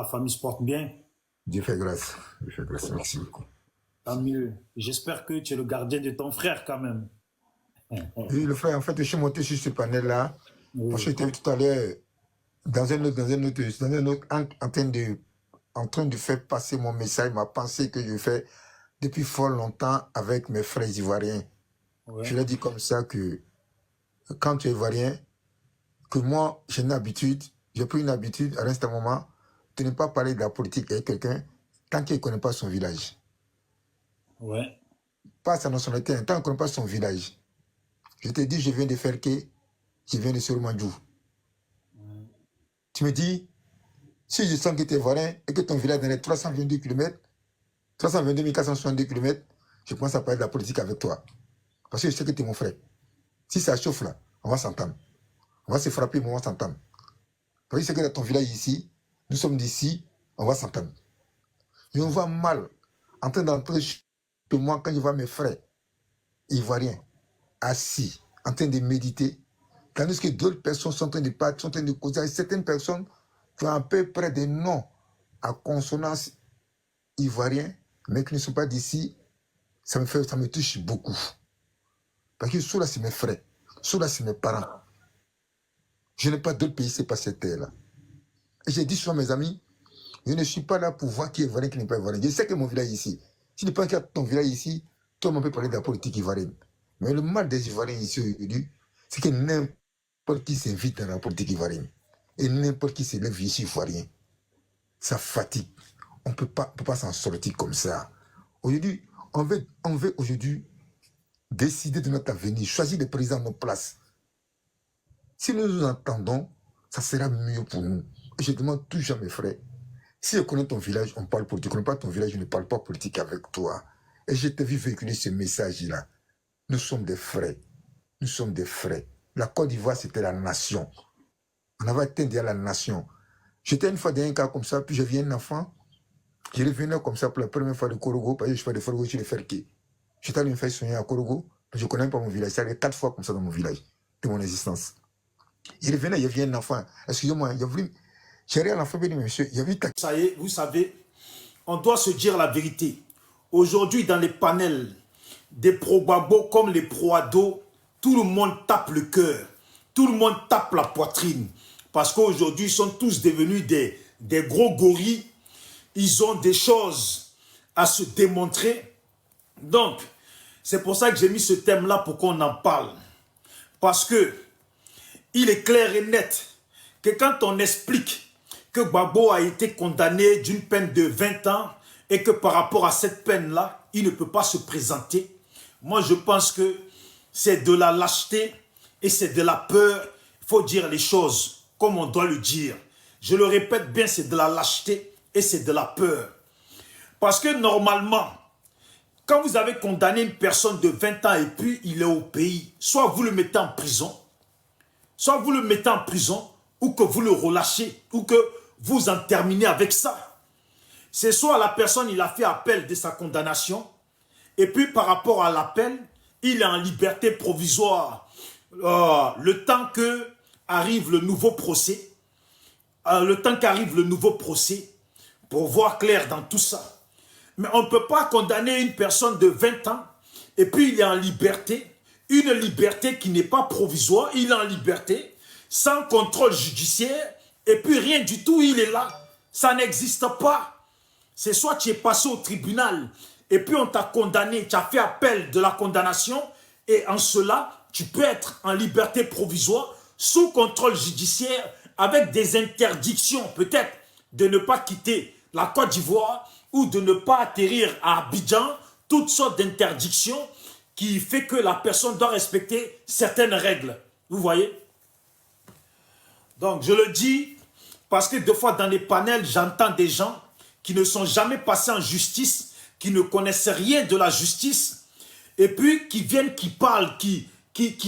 la famille se porte bien. Dieu fait grâce. Dieu fait grâce. Merci beaucoup. Tant mieux. J'espère que tu es le gardien de ton frère quand même. Oui, le frère, en fait, je suis monté sur ce panel-là. Parce que Oui. j'étais tout à l'heure en train de faire passer mon message, ma pensée que je fais depuis fort longtemps avec mes frères ivoiriens. Ouais. Je leur dis comme ça que quand tu es ivoirien, que moi, j'ai pris une habitude à un moment de ne pas parler de la politique avec quelqu'un tant qu'il ne connaît pas son village. Ouais. Pas sa nationalité, tant qu'il ne connaît pas son village. Je te dis, je viens de faire que je viens de Soromandjou. Tu me dis, si je sens que tu es ivoirien et que ton village est dans les 322 km, 322 462 km, je commence à parler de la politique avec toi. Parce que je sais que tu es mon frère. Si ça chauffe là, on va s'entendre. On va se frapper, mais on va s'entendre. Parce que je sais que dans ton village ici, nous sommes d'ici, on va s'entendre. Je me vois mal en train d'entrer chez moi quand je vois mes frères ivoiriens assis, en train de méditer, tandis que d'autres personnes sont en train de parler, sont en train de causer avec certaines personnes qui ont à peu près des noms à consonance ivoirien, mais qui ne sont pas d'ici. Ça me touche beaucoup. Parce que ceux-là, c'est mes frères. Ceux-là, c'est mes parents. Je n'ai pas d'autre pays, c'est pas cette terre-là. Et j'ai dit souvent, mes amis, je ne suis pas là pour voir qui est ivoirien, qui n'est pas ivoirien. Je sais que mon village est ici. Si tu penses qu'il y a ton village ici, toi, on peut parler de la politique ivoirienne. Mais le mal des Ivoiriens ici aujourd'hui, c'est que n'importe qui s'invite dans la politique ivoirienne. Et n'importe qui s'élève ici ivoirien. Ça fatigue. On ne peut pas s'en sortir comme ça. Aujourd'hui, on veut aujourd'hui décider de notre avenir, choisir les présidents à nos places. Si nous nous entendons, ça sera mieux pour nous. Et je demande toujours à mes frères, si je connais ton village, on parle politique. Je ne connais pas ton village, je ne parle pas politique avec toi. Et je t'ai vu véhiculer ce message-là. Nous sommes des frères. Nous sommes des frères. La Côte d'Ivoire, c'était la nation. On avait atteint déjà la nation. J'étais une fois dans un cas comme ça, puis je viens un enfant. Je revenais comme ça pour la première fois de Korogo, parce que je fais des Korogo, je les fais qui. J'étais allé me faire soigner à Korogo, je ne connais pas mon village. Ça allait 4 fois comme ça dans mon village, de mon existence. Je revenais, il y avait un enfant. Excusez-moi, j'ai rien à l'enfant, mais monsieur, il y avait ta... Ça y est, vous savez, on doit se dire la vérité. Aujourd'hui, dans les panels des pro-Gbagbo comme les pro-Ado, tout le monde tape le cœur. Tout le monde tape la poitrine. Parce qu'aujourd'hui, ils sont tous devenus des gros gorilles. Ils ont des choses à se démontrer. Donc, c'est pour ça que j'ai mis ce thème-là pour qu'on en parle. Parce que il est clair et net que quand on explique que Gbagbo a été condamné d'une peine de 20 ans et que par rapport à cette peine-là, il ne peut pas se présenter, moi je pense que c'est de la lâcheté et c'est de la peur. Il faut dire les choses comme on doit le dire. Je le répète bien, c'est de la lâcheté et c'est de la peur. Parce que normalement, quand vous avez condamné une personne de 20 ans et puis il est au pays, soit vous le mettez en prison, ou que vous le relâchez, ou que vous en terminez avec ça. C'est soit la personne, il a fait appel de sa condamnation, et puis par rapport à l'appel, il est en liberté provisoire. Le temps que arrive le nouveau procès, pour voir clair dans tout ça. Mais on ne peut pas condamner une personne de 20 ans, et puis il est en liberté, une liberté qui n'est pas provisoire, il est en liberté, sans contrôle judiciaire, et puis rien du tout, il est là. Ça n'existe pas. C'est soit tu es passé au tribunal, et puis on t'a condamné, tu as fait appel de la condamnation, et en cela, tu peux être en liberté provisoire, sous contrôle judiciaire, avec des interdictions, peut-être, de ne pas quitter la Côte d'Ivoire, ou de ne pas atterrir à Abidjan, toutes sortes d'interdictions, qui fait que la personne doit respecter certaines règles. Vous voyez? Donc, je le dis parce que des fois, dans les panels, j'entends des gens qui ne sont jamais passés en justice, qui ne connaissent rien de la justice, et puis qui viennent, qui parlent, qui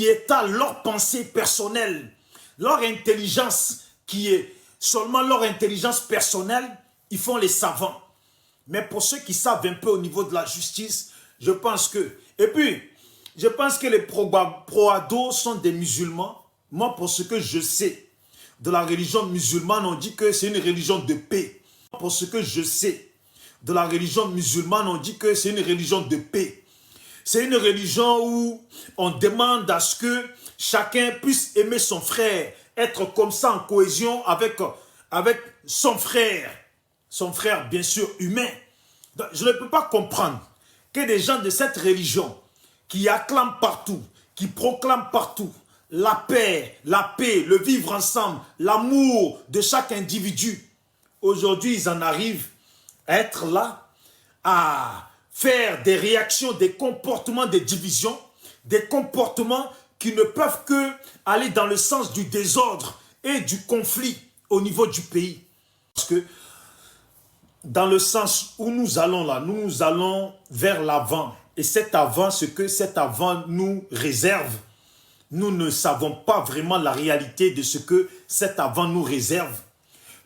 étalent leur pensée personnelle, leur intelligence, qui est seulement leur intelligence personnelle, ils font les savants. Mais pour ceux qui savent un peu au niveau de la justice, je pense que... Et puis, je pense que les pro-Ado sont des musulmans. Moi, pour ce que je sais de la religion musulmane, on dit que c'est une religion de paix. pour ce que je sais de la religion musulmane, on dit que c'est une religion de paix. C'est une religion où on demande à ce que chacun puisse aimer son frère, être comme ça en cohésion avec son frère bien sûr humain. Donc, je ne peux pas comprendre que des gens de cette religion qui acclament partout, qui proclament partout la paix, le vivre ensemble, l'amour de chaque individu, aujourd'hui ils en arrivent à être là, à faire des réactions, des comportements de division, des comportements qui ne peuvent que aller dans le sens du désordre et du conflit au niveau du pays. Parce que dans le sens où nous allons là, nous allons vers l'avant. Et cet avant, ce que cet avant nous réserve, nous ne savons pas vraiment la réalité de ce que cet avant nous réserve.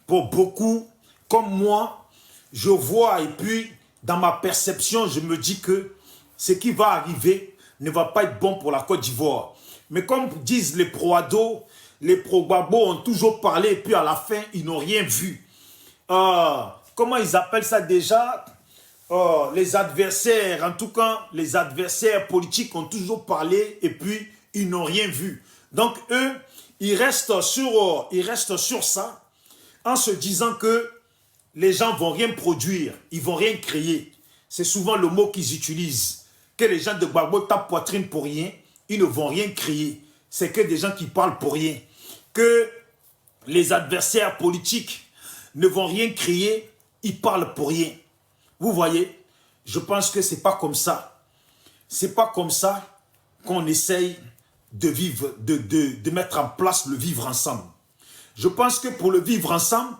Pour beaucoup, comme moi, je vois et puis dans ma perception, je me dis que ce qui va arriver ne va pas être bon pour la Côte d'Ivoire. Mais comme disent les pro-Ado, les pro-Gbagbo ont toujours parlé et puis à la fin, ils n'ont rien vu. Comment ils appellent ça déjà? Les adversaires, en tout cas, les adversaires politiques ont toujours parlé et puis ils n'ont rien vu. Donc eux, ils restent sur ça en se disant que les gens ne vont rien produire, ils ne vont rien créer. C'est souvent le mot qu'ils utilisent. Que les gens de Gbagbo tapent poitrine pour rien, ils ne vont rien créer. C'est que des gens qui parlent pour rien. Que les adversaires politiques ne vont rien créer, ils parlent pour rien. Vous voyez, je pense que ce n'est pas comme ça. Ce n'est pas comme ça qu'on essaye de vivre, de mettre en place le vivre ensemble. Je pense que pour le vivre ensemble,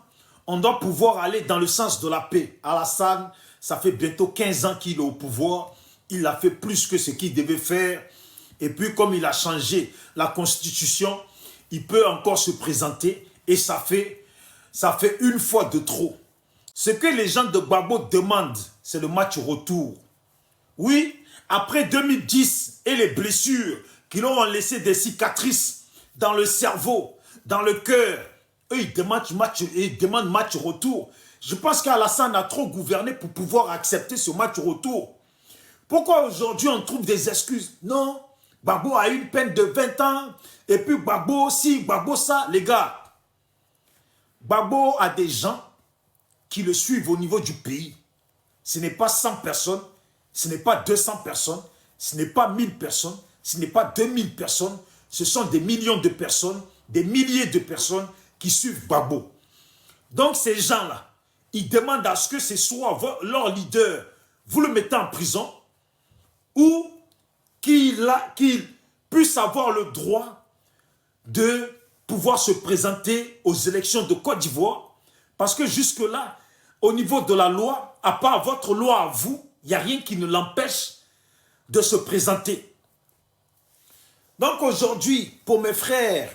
on doit pouvoir aller dans le sens de la paix. Alassane, ça fait bientôt 15 ans qu'il est au pouvoir. Il a fait plus que ce qu'il devait faire. Et puis, comme il a changé la constitution, il peut encore se présenter. Et ça fait une fois de trop. Ce que les gens de Gbagbo demandent, c'est le match retour. Oui, après 2010 et les blessures qui leur ont laissé des cicatrices dans le cerveau, dans le cœur, eux, ils demandent match retour. Je pense qu'Alassane a trop gouverné pour pouvoir accepter ce match retour. Pourquoi aujourd'hui on trouve des excuses? Non, Gbagbo a une peine de 20 ans, et puis Gbagbo ci, Gbagbo ça. Les gars, Gbagbo a des gens qui le suivent au niveau du pays. Ce n'est pas 100 personnes, ce n'est pas 200 personnes, ce n'est pas 1000 personnes, ce n'est pas 2000 personnes, ce sont des millions de personnes, des milliers de personnes qui suivent Gbagbo. Donc ces gens-là, ils demandent à ce que ce soit leur leader, vous le mettez en prison, ou qu'il puisse avoir le droit de pouvoir se présenter aux élections de Côte d'Ivoire, parce que jusque-là, au niveau de la loi, à part votre loi à vous, il n'y a rien qui ne l'empêche de se présenter. Donc aujourd'hui, pour mes frères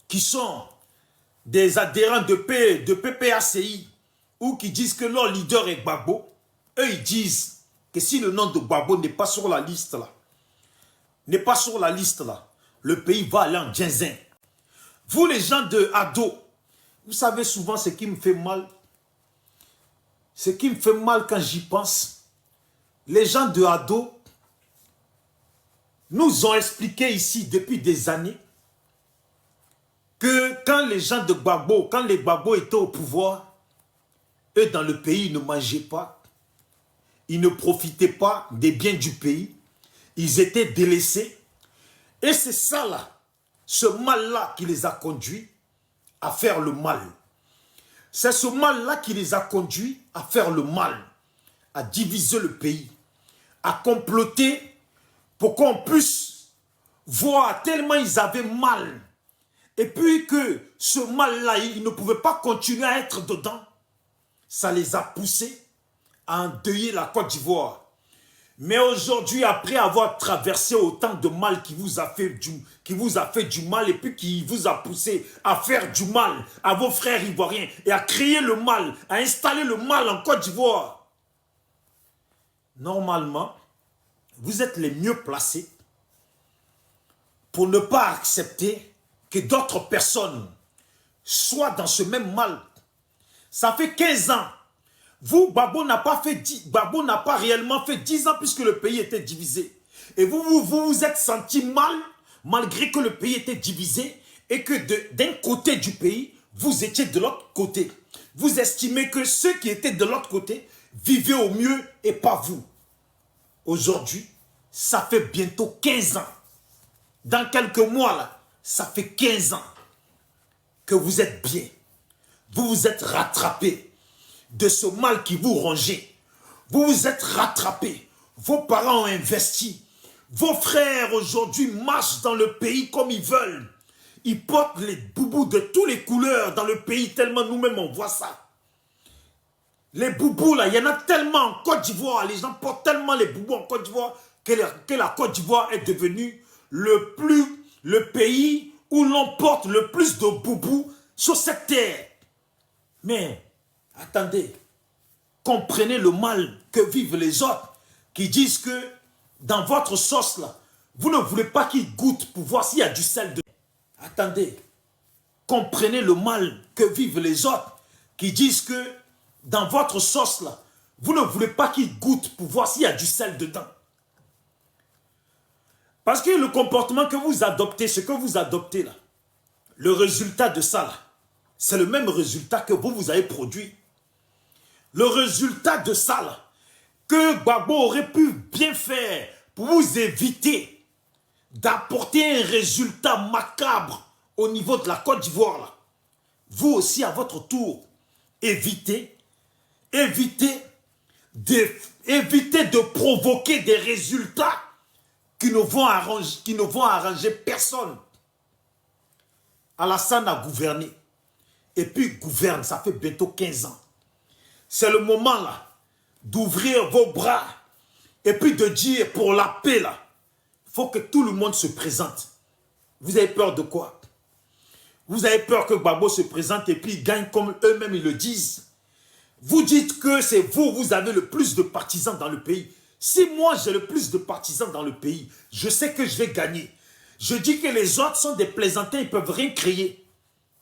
qui sont des adhérents de PPACI ou qui disent que leur leader est Gbagbo, eux ils disent que si le nom de Gbagbo n'est pas sur la liste là, le pays va aller en ginzin. Vous les gens de Ado, vous savez souvent ce qui me fait mal. Ce qui me fait mal quand j'y pense, les gens de Ado nous ont expliqué ici depuis des années que quand les gens de Gbagbo, quand les Gbagbo étaient au pouvoir, eux dans le pays, ils ne mangeaient pas, ils ne profitaient pas des biens du pays, ils étaient délaissés. Et c'est ça là, ce mal-là qui les a conduits à faire le mal. C'est ce mal-là qui les a conduits à faire le mal, à diviser le pays, à comploter pour qu'on puisse voir tellement ils avaient mal. Et puis que ce mal-là, ils ne pouvaient pas continuer à être dedans. Ça les a poussés à endeuiller la Côte d'Ivoire. Mais aujourd'hui, après avoir traversé autant de mal qui vous a fait du mal et puis qui vous a poussé à faire du mal à vos frères ivoiriens et à créer le mal, à installer le mal en Côte d'Ivoire, normalement, vous êtes les mieux placés pour ne pas accepter que d'autres personnes soient dans ce même mal Ça fait 15 ans. Vous, Gbagbo n'a pas réellement fait 10 ans puisque le pays était divisé. Et vous êtes senti mal, malgré que le pays était divisé et que d'un côté du pays, vous étiez de l'autre côté. Vous estimez que ceux qui étaient de l'autre côté vivaient au mieux et pas vous. Aujourd'hui, ça fait bientôt 15 ans. Dans quelques mois, là, ça fait 15 ans que vous êtes bien. Vous vous êtes rattrapé de ce mal qui vous rongeait. Vous vous êtes rattrapé. Vos parents ont investi. Vos frères aujourd'hui marchent dans le pays comme ils veulent. Ils portent les boubous de toutes les couleurs dans le pays, tellement nous-mêmes on voit ça. Les boubous là, il y en a tellement en Côte d'Ivoire. Les gens portent tellement les boubous en Côte d'Ivoire que la Côte d'Ivoire est devenue le pays où l'on porte le plus de boubous sur cette terre. Mais, attendez, comprenez le mal que vivent les autres qui disent que dans votre sauce là, vous ne voulez pas qu'ils goûtent pour voir s'il y a du sel dedans. Attendez, comprenez le mal que vivent les autres qui disent que dans votre sauce là, vous ne voulez pas qu'ils goûtent pour voir s'il y a du sel dedans. Parce que le comportement que vous adoptez, ce que vous adoptez là, le résultat de ça là, c'est le même résultat que vous avez produit. Le résultat de ça là, que Gbagbo aurait pu bien faire pour vous éviter d'apporter un résultat macabre au niveau de la Côte d'Ivoire là. Vous aussi à votre tour, évitez de provoquer des résultats qui ne vont arranger personne. Alassane a gouverné. Et puis gouverne, ça fait bientôt 15 ans. C'est le moment là d'ouvrir vos bras et puis de dire pour la paix là, il faut que tout le monde se présente. Vous avez peur de quoi? Vous avez peur que Gbagbo se présente et puis il gagne comme eux-mêmes ils le disent. Vous dites que c'est vous avez le plus de partisans dans le pays. Si moi j'ai le plus de partisans dans le pays, je sais que je vais gagner. Je dis que les autres sont des plaisantins, ils ne peuvent rien créer.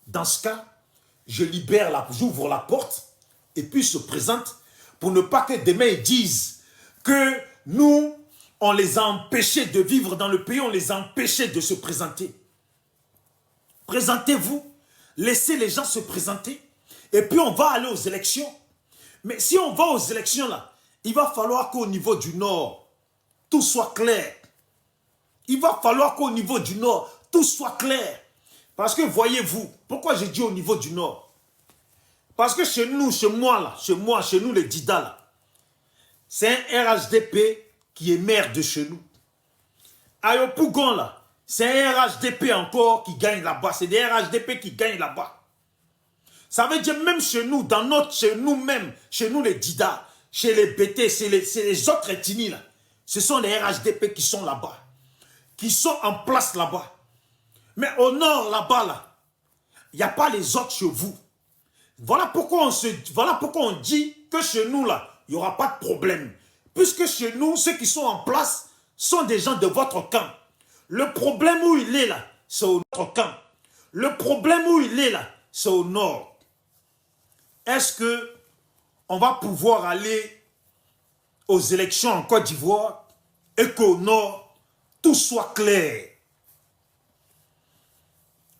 Dans ce cas, j'ouvre la porte et puis ils se présentent pour ne pas que demain ils disent que nous, on les a empêchés de vivre dans le pays, on les a empêchés de se présenter. Présentez-vous, laissez les gens se présenter et puis on va aller aux élections. Mais si on va aux élections là, il va falloir qu'au niveau du Nord, tout soit clair. Il va falloir qu'au niveau du Nord, tout soit clair. Parce que voyez-vous, pourquoi j'ai dit au niveau du Nord? Parce que chez nous, chez nous les Dida là, c'est un RHDP qui est maire de chez nous. À Yopougon là, c'est un RHDP encore qui gagne là-bas. C'est des RHDP qui gagnent là-bas. Ça veut dire même chez nous, chez nous-mêmes, chez nous les Dida, chez les BT, c'est les autres ethnies là. Ce sont les RHDP qui sont là-bas, qui sont en place là-bas. Mais au nord là-bas là, il n'y a pas les autres chez vous. Voilà pourquoi on dit que chez nous là, il n'y aura pas de problème. Puisque chez nous, ceux qui sont en place sont des gens de votre camp. Le problème où il est là, c'est au notre camp. Le problème où il est là, c'est au nord. Est-ce que on va pouvoir aller aux élections en Côte d'Ivoire et qu'au nord, tout soit clair?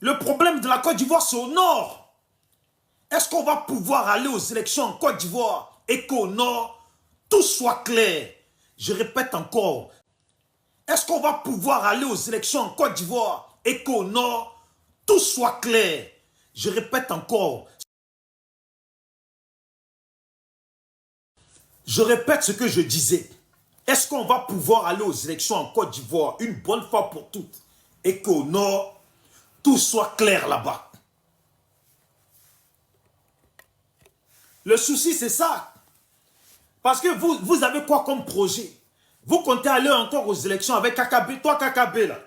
Le problème de la Côte d'Ivoire, c'est au nord. Est-ce qu'on va pouvoir aller aux élections en Côte d'Ivoire et qu'au nord, tout soit clair? Je répète encore. Est-ce qu'on va pouvoir aller aux élections en Côte d'Ivoire et qu'au nord, tout soit clair? Je répète encore. Je répète ce que je disais. Est-ce qu'on va pouvoir aller aux élections en Côte d'Ivoire une bonne fois pour toutes et qu'au nord, tout soit clair là-bas? Le souci, c'est ça. Parce que vous avez quoi comme projet? Vous comptez aller encore aux élections avec Kakabe. Toi, Kakabe, là.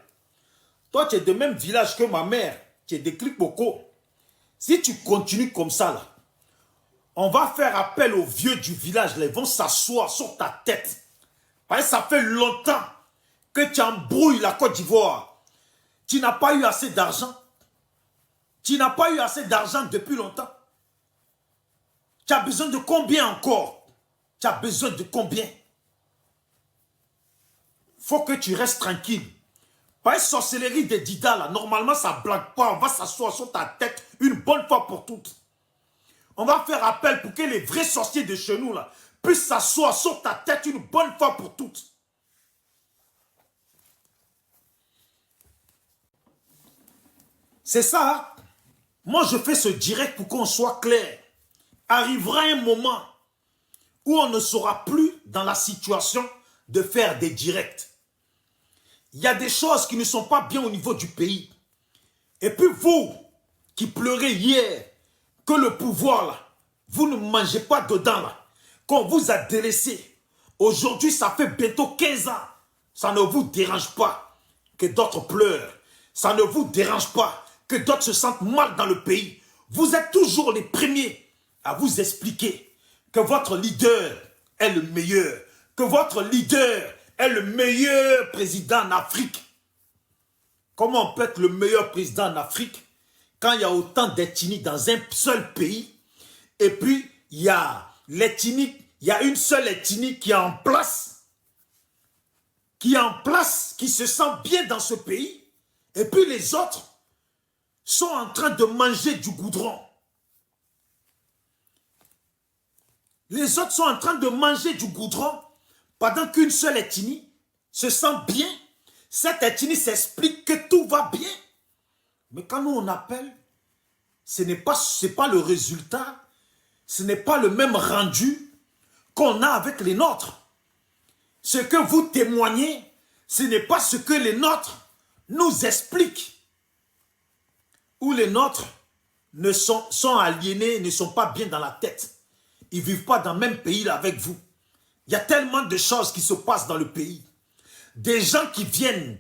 Toi, tu es de même village que ma mère. Tu es de Klikboko. Si tu continues comme ça, là, on va faire appel aux vieux du village. Là, ils vont s'asseoir sur ta tête. Parce que ça fait longtemps que tu embrouilles la Côte d'Ivoire. Tu n'as pas eu assez d'argent. Tu n'as pas eu assez d'argent depuis longtemps. Tu as besoin de combien encore? Tu as besoin de combien? Faut que tu restes tranquille. Pas une sorcellerie de Dida là. Normalement, ça ne blague pas. On va s'asseoir sur ta tête une bonne fois pour toutes. On va faire appel pour que les vrais sorciers de chez nous là puissent s'asseoir sur ta tête une bonne fois pour toutes. C'est ça. Hein? Moi, je fais ce direct pour qu'on soit clair. Arrivera un moment où on ne sera plus dans la situation de faire des directs. Il y a des choses qui ne sont pas bien au niveau du pays. Et puis vous, qui pleurez hier, que le pouvoir là, vous ne mangez pas dedans là, qu'on vous a délaissé. Aujourd'hui, ça fait bientôt 15 ans. Ça ne vous dérange pas que d'autres pleurent. Ça ne vous dérange pas que d'autres se sentent mal dans le pays. Vous êtes toujours les premiers à vous expliquer que votre leader est le meilleur, que votre leader est le meilleur président en Afrique. Comment on peut être le meilleur président en Afrique quand il y a autant d'ethnies dans un seul pays et puis il y a l'ethnie, il y a une seule ethnie qui est en place, qui se sent bien dans ce pays et puis les autres sont en train de manger du goudron. Les autres sont en train de manger du goudron pendant qu'une seule ethnie se sent bien. Cette ethnie s'explique que tout va bien. Mais quand nous on appelle, ce n'est pas le résultat, ce n'est pas le même rendu qu'on a avec les nôtres. Ce que vous témoignez, ce n'est pas ce que les nôtres nous expliquent. Ou les nôtres sont aliénés, ne sont pas bien dans la tête. Ils ne vivent pas dans le même pays là avec vous. Il y a tellement de choses qui se passent dans le pays. Des gens qui viennent,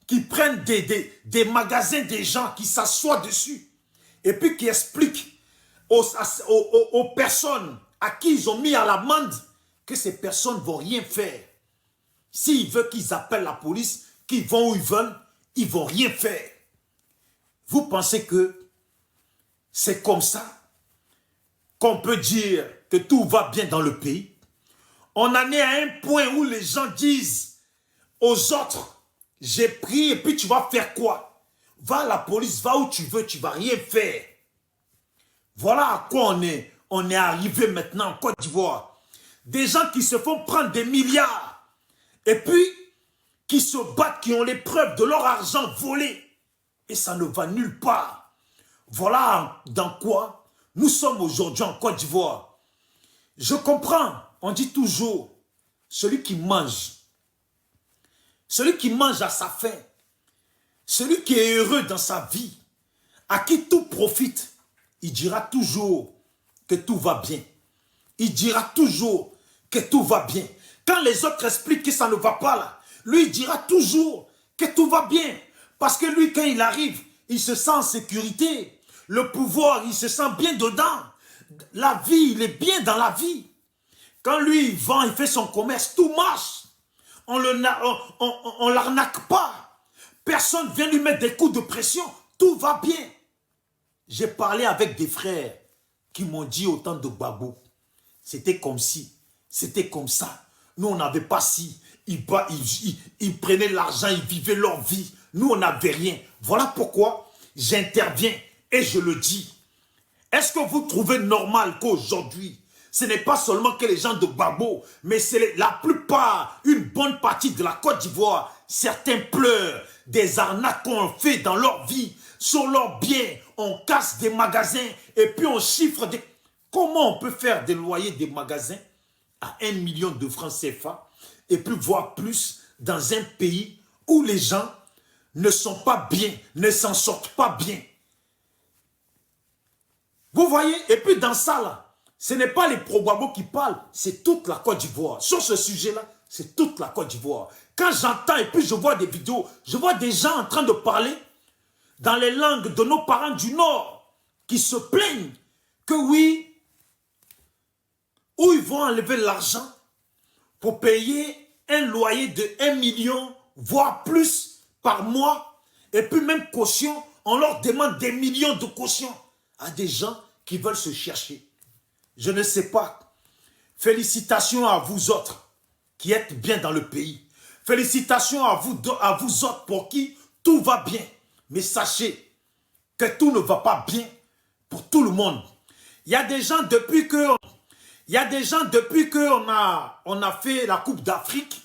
qui prennent des magasins des gens, qui s'assoient dessus, et puis qui expliquent aux personnes à qui ils ont mis à l'amende que ces personnes ne vont rien faire. S'ils veulent qu'ils appellent la police, qu'ils vont où ils vont rien faire. Vous pensez que c'est comme ça qu'on peut dire que tout va bien dans le pays? On en est à un point où les gens disent aux autres, j'ai pris et puis tu vas faire quoi? Va à la police, va où tu veux, tu ne vas rien faire. Voilà à quoi on est arrivé maintenant en Côte d'Ivoire. Des gens qui se font prendre des milliards et puis qui se battent, qui ont les preuves de leur argent volé. Et ça ne va nulle part. Voilà dans quoi nous sommes aujourd'hui en Côte d'Ivoire. Je comprends, on dit toujours, celui qui mange à sa faim, celui qui est heureux dans sa vie, à qui tout profite, il dira toujours que tout va bien. Il dira toujours que tout va bien. Quand les autres expliquent que ça ne va pas là, lui il dira toujours que tout va bien. Parce que lui, quand il arrive, il se sent en sécurité. Le pouvoir, il se sent bien dedans. La vie, il est bien dans la vie. Quand lui, il vend, il fait son commerce, tout marche. On l'arnaque pas. Personne vient lui mettre des coups de pression. Tout va bien. J'ai parlé avec des frères qui m'ont dit au temps de Gbagbo, c'était comme si, c'était comme ça. Nous, on n'avait pas si. Ils prenaient l'argent, ils vivaient leur vie. Nous, on n'avait rien. Voilà pourquoi j'interviens et je le dis. Est-ce que vous trouvez normal qu'aujourd'hui, ce n'est pas seulement que les gens de Gbagbo, mais c'est la plupart, une bonne partie de la Côte d'Ivoire, certains pleurent des arnaques qu'on fait dans leur vie, sur leurs biens, on casse des magasins et puis on chiffre des... Comment on peut faire des loyers des magasins à 1 million de francs CFA et puis voire plus dans un pays où les gens ne sont pas bien, ne s'en sortent pas bien. Vous voyez? Et puis dans ça là, ce n'est pas les pro-Gbagbo qui parlent, c'est toute la Côte d'Ivoire. Sur ce sujet-là, c'est toute la Côte d'Ivoire. Quand j'entends et puis je vois des vidéos, je vois des gens en train de parler dans les langues de nos parents du Nord qui se plaignent que oui, où ils vont enlever l'argent pour payer un loyer de 1 million, voire plus par mois, et puis même caution, on leur demande des millions de cautions à des gens qui veulent se chercher. Je ne sais pas. Félicitations à vous autres qui êtes bien dans le pays. Félicitations à vous autres pour qui tout va bien. Mais sachez que tout ne va pas bien pour tout le monde. Il y a des gens depuis qu'on a fait la Coupe d'Afrique,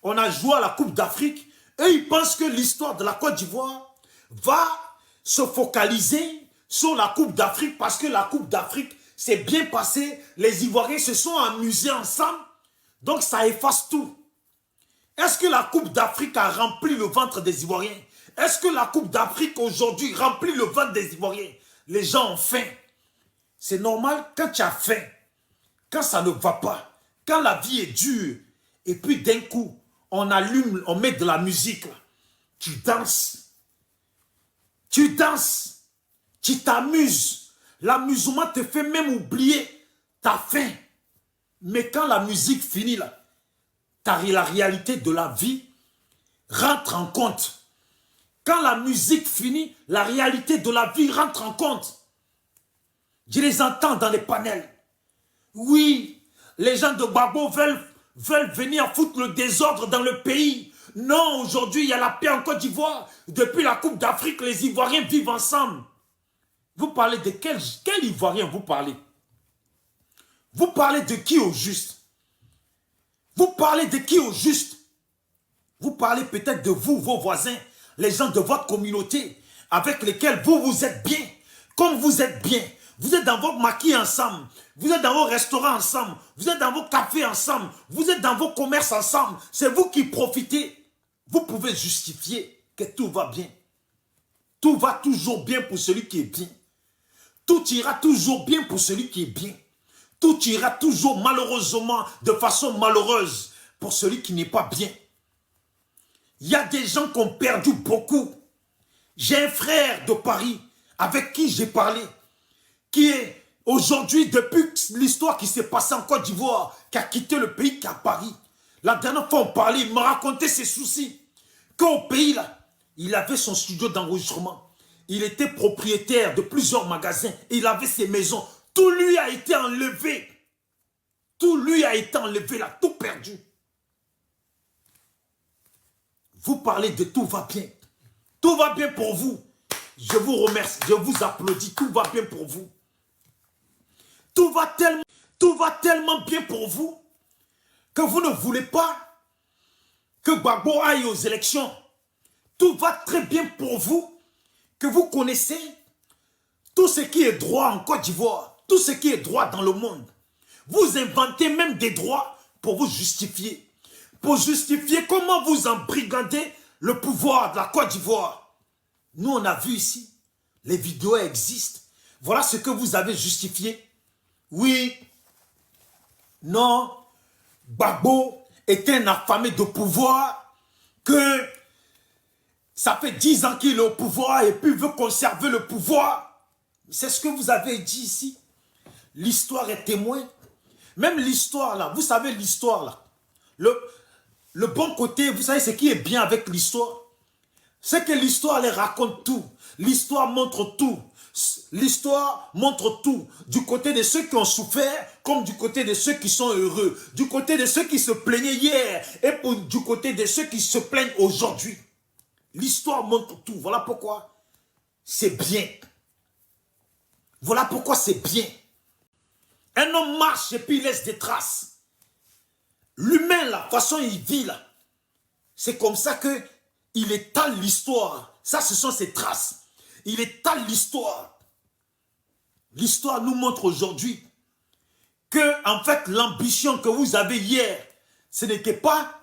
on a joué à la Coupe d'Afrique, eux ils pensent que l'histoire de la Côte d'Ivoire va se focaliser sur la Coupe d'Afrique parce que la Coupe d'Afrique s'est bien passée, les Ivoiriens se sont amusés ensemble, donc ça efface tout. Est-ce que la Coupe d'Afrique a rempli le ventre des Ivoiriens? Est-ce que la Coupe d'Afrique aujourd'hui remplit le ventre des Ivoiriens? Les gens ont faim. C'est normal quand tu as faim, quand ça ne va pas, quand la vie est dure, et puis d'un coup, on allume, on met de la musique, là. Tu danses, tu t'amuses. L'amusement te fait même oublier ta faim. Mais quand la musique finit là, la réalité de la vie rentre en compte. Quand la musique finit, la réalité de la vie rentre en compte. Je les entends dans les panels. Oui, les gens de Gbagbo veulent venir foutre le désordre dans le pays. Non, aujourd'hui, il y a la paix en Côte d'Ivoire. Depuis la Coupe d'Afrique, les Ivoiriens vivent ensemble. Vous parlez de quel Ivoirien vous parlez? Vous parlez de qui au juste? Vous parlez de qui au juste? Vous parlez peut-être de vous, vos voisins, les gens de votre communauté, avec lesquels vous êtes bien. Comme vous êtes bien, vous êtes dans vos maquis ensemble, vous êtes dans vos restaurants ensemble, vous êtes dans vos cafés ensemble, vous êtes dans vos commerces ensemble. C'est vous qui profitez. Vous pouvez justifier que tout va bien. Tout va toujours bien pour celui qui est bien. Tout ira toujours bien pour celui qui est bien. Tout ira toujours malheureusement de façon malheureuse pour celui qui n'est pas bien. Il y a des gens qui ont perdu beaucoup. J'ai un frère de Paris avec qui j'ai parlé, qui est aujourd'hui, depuis l'histoire qui s'est passée en Côte d'Ivoire, qui a quitté le pays, qui est à Paris. La dernière fois on parlait, il m'a raconté ses soucis. Qu'au pays là, il avait son studio d'enregistrement. Il était propriétaire de plusieurs magasins. Il avait ses maisons. Tout lui a été enlevé. Tout lui a été enlevé là, tout perdu. Vous parlez de tout va bien. Tout va bien pour vous. Je vous remercie, je vous applaudis. Tout va bien pour vous. Tout va tellement bien pour vous que vous ne voulez pas que Gbagbo aille aux élections. Tout va très bien pour vous que vous connaissez tout ce qui est droit en Côte d'Ivoire, tout ce qui est droit dans le monde. Vous inventez même des droits pour vous justifier. Pour justifier comment vous embrigadez le pouvoir de la Côte d'Ivoire. Nous, on a vu ici, les vidéos existent. Voilà ce que vous avez justifié. Oui, non, Gbagbo est un affamé de pouvoir, que ça fait 10 ans qu'il est au pouvoir et puis veut conserver le pouvoir. C'est ce que vous avez dit ici. L'histoire est témoin. Même l'histoire là, vous savez l'histoire là. Le bon côté, vous savez ce qui est bien avec l'histoire? C'est que l'histoire elle raconte tout. L'histoire montre tout. L'histoire montre tout. Du côté de ceux qui ont souffert, comme du côté de ceux qui sont heureux. Du côté de ceux qui se plaignaient hier et du côté de ceux qui se plaignent aujourd'hui. L'histoire montre tout. Voilà pourquoi c'est bien. Voilà pourquoi c'est bien. Un homme marche et puis il laisse des traces. L'humain, la façon il vit là, c'est comme ça que il étale l'histoire. Ça, ce sont ses traces. Il étale l'histoire. L'histoire nous montre aujourd'hui que, en fait, l'ambition que vous avez hier, ce n'était pas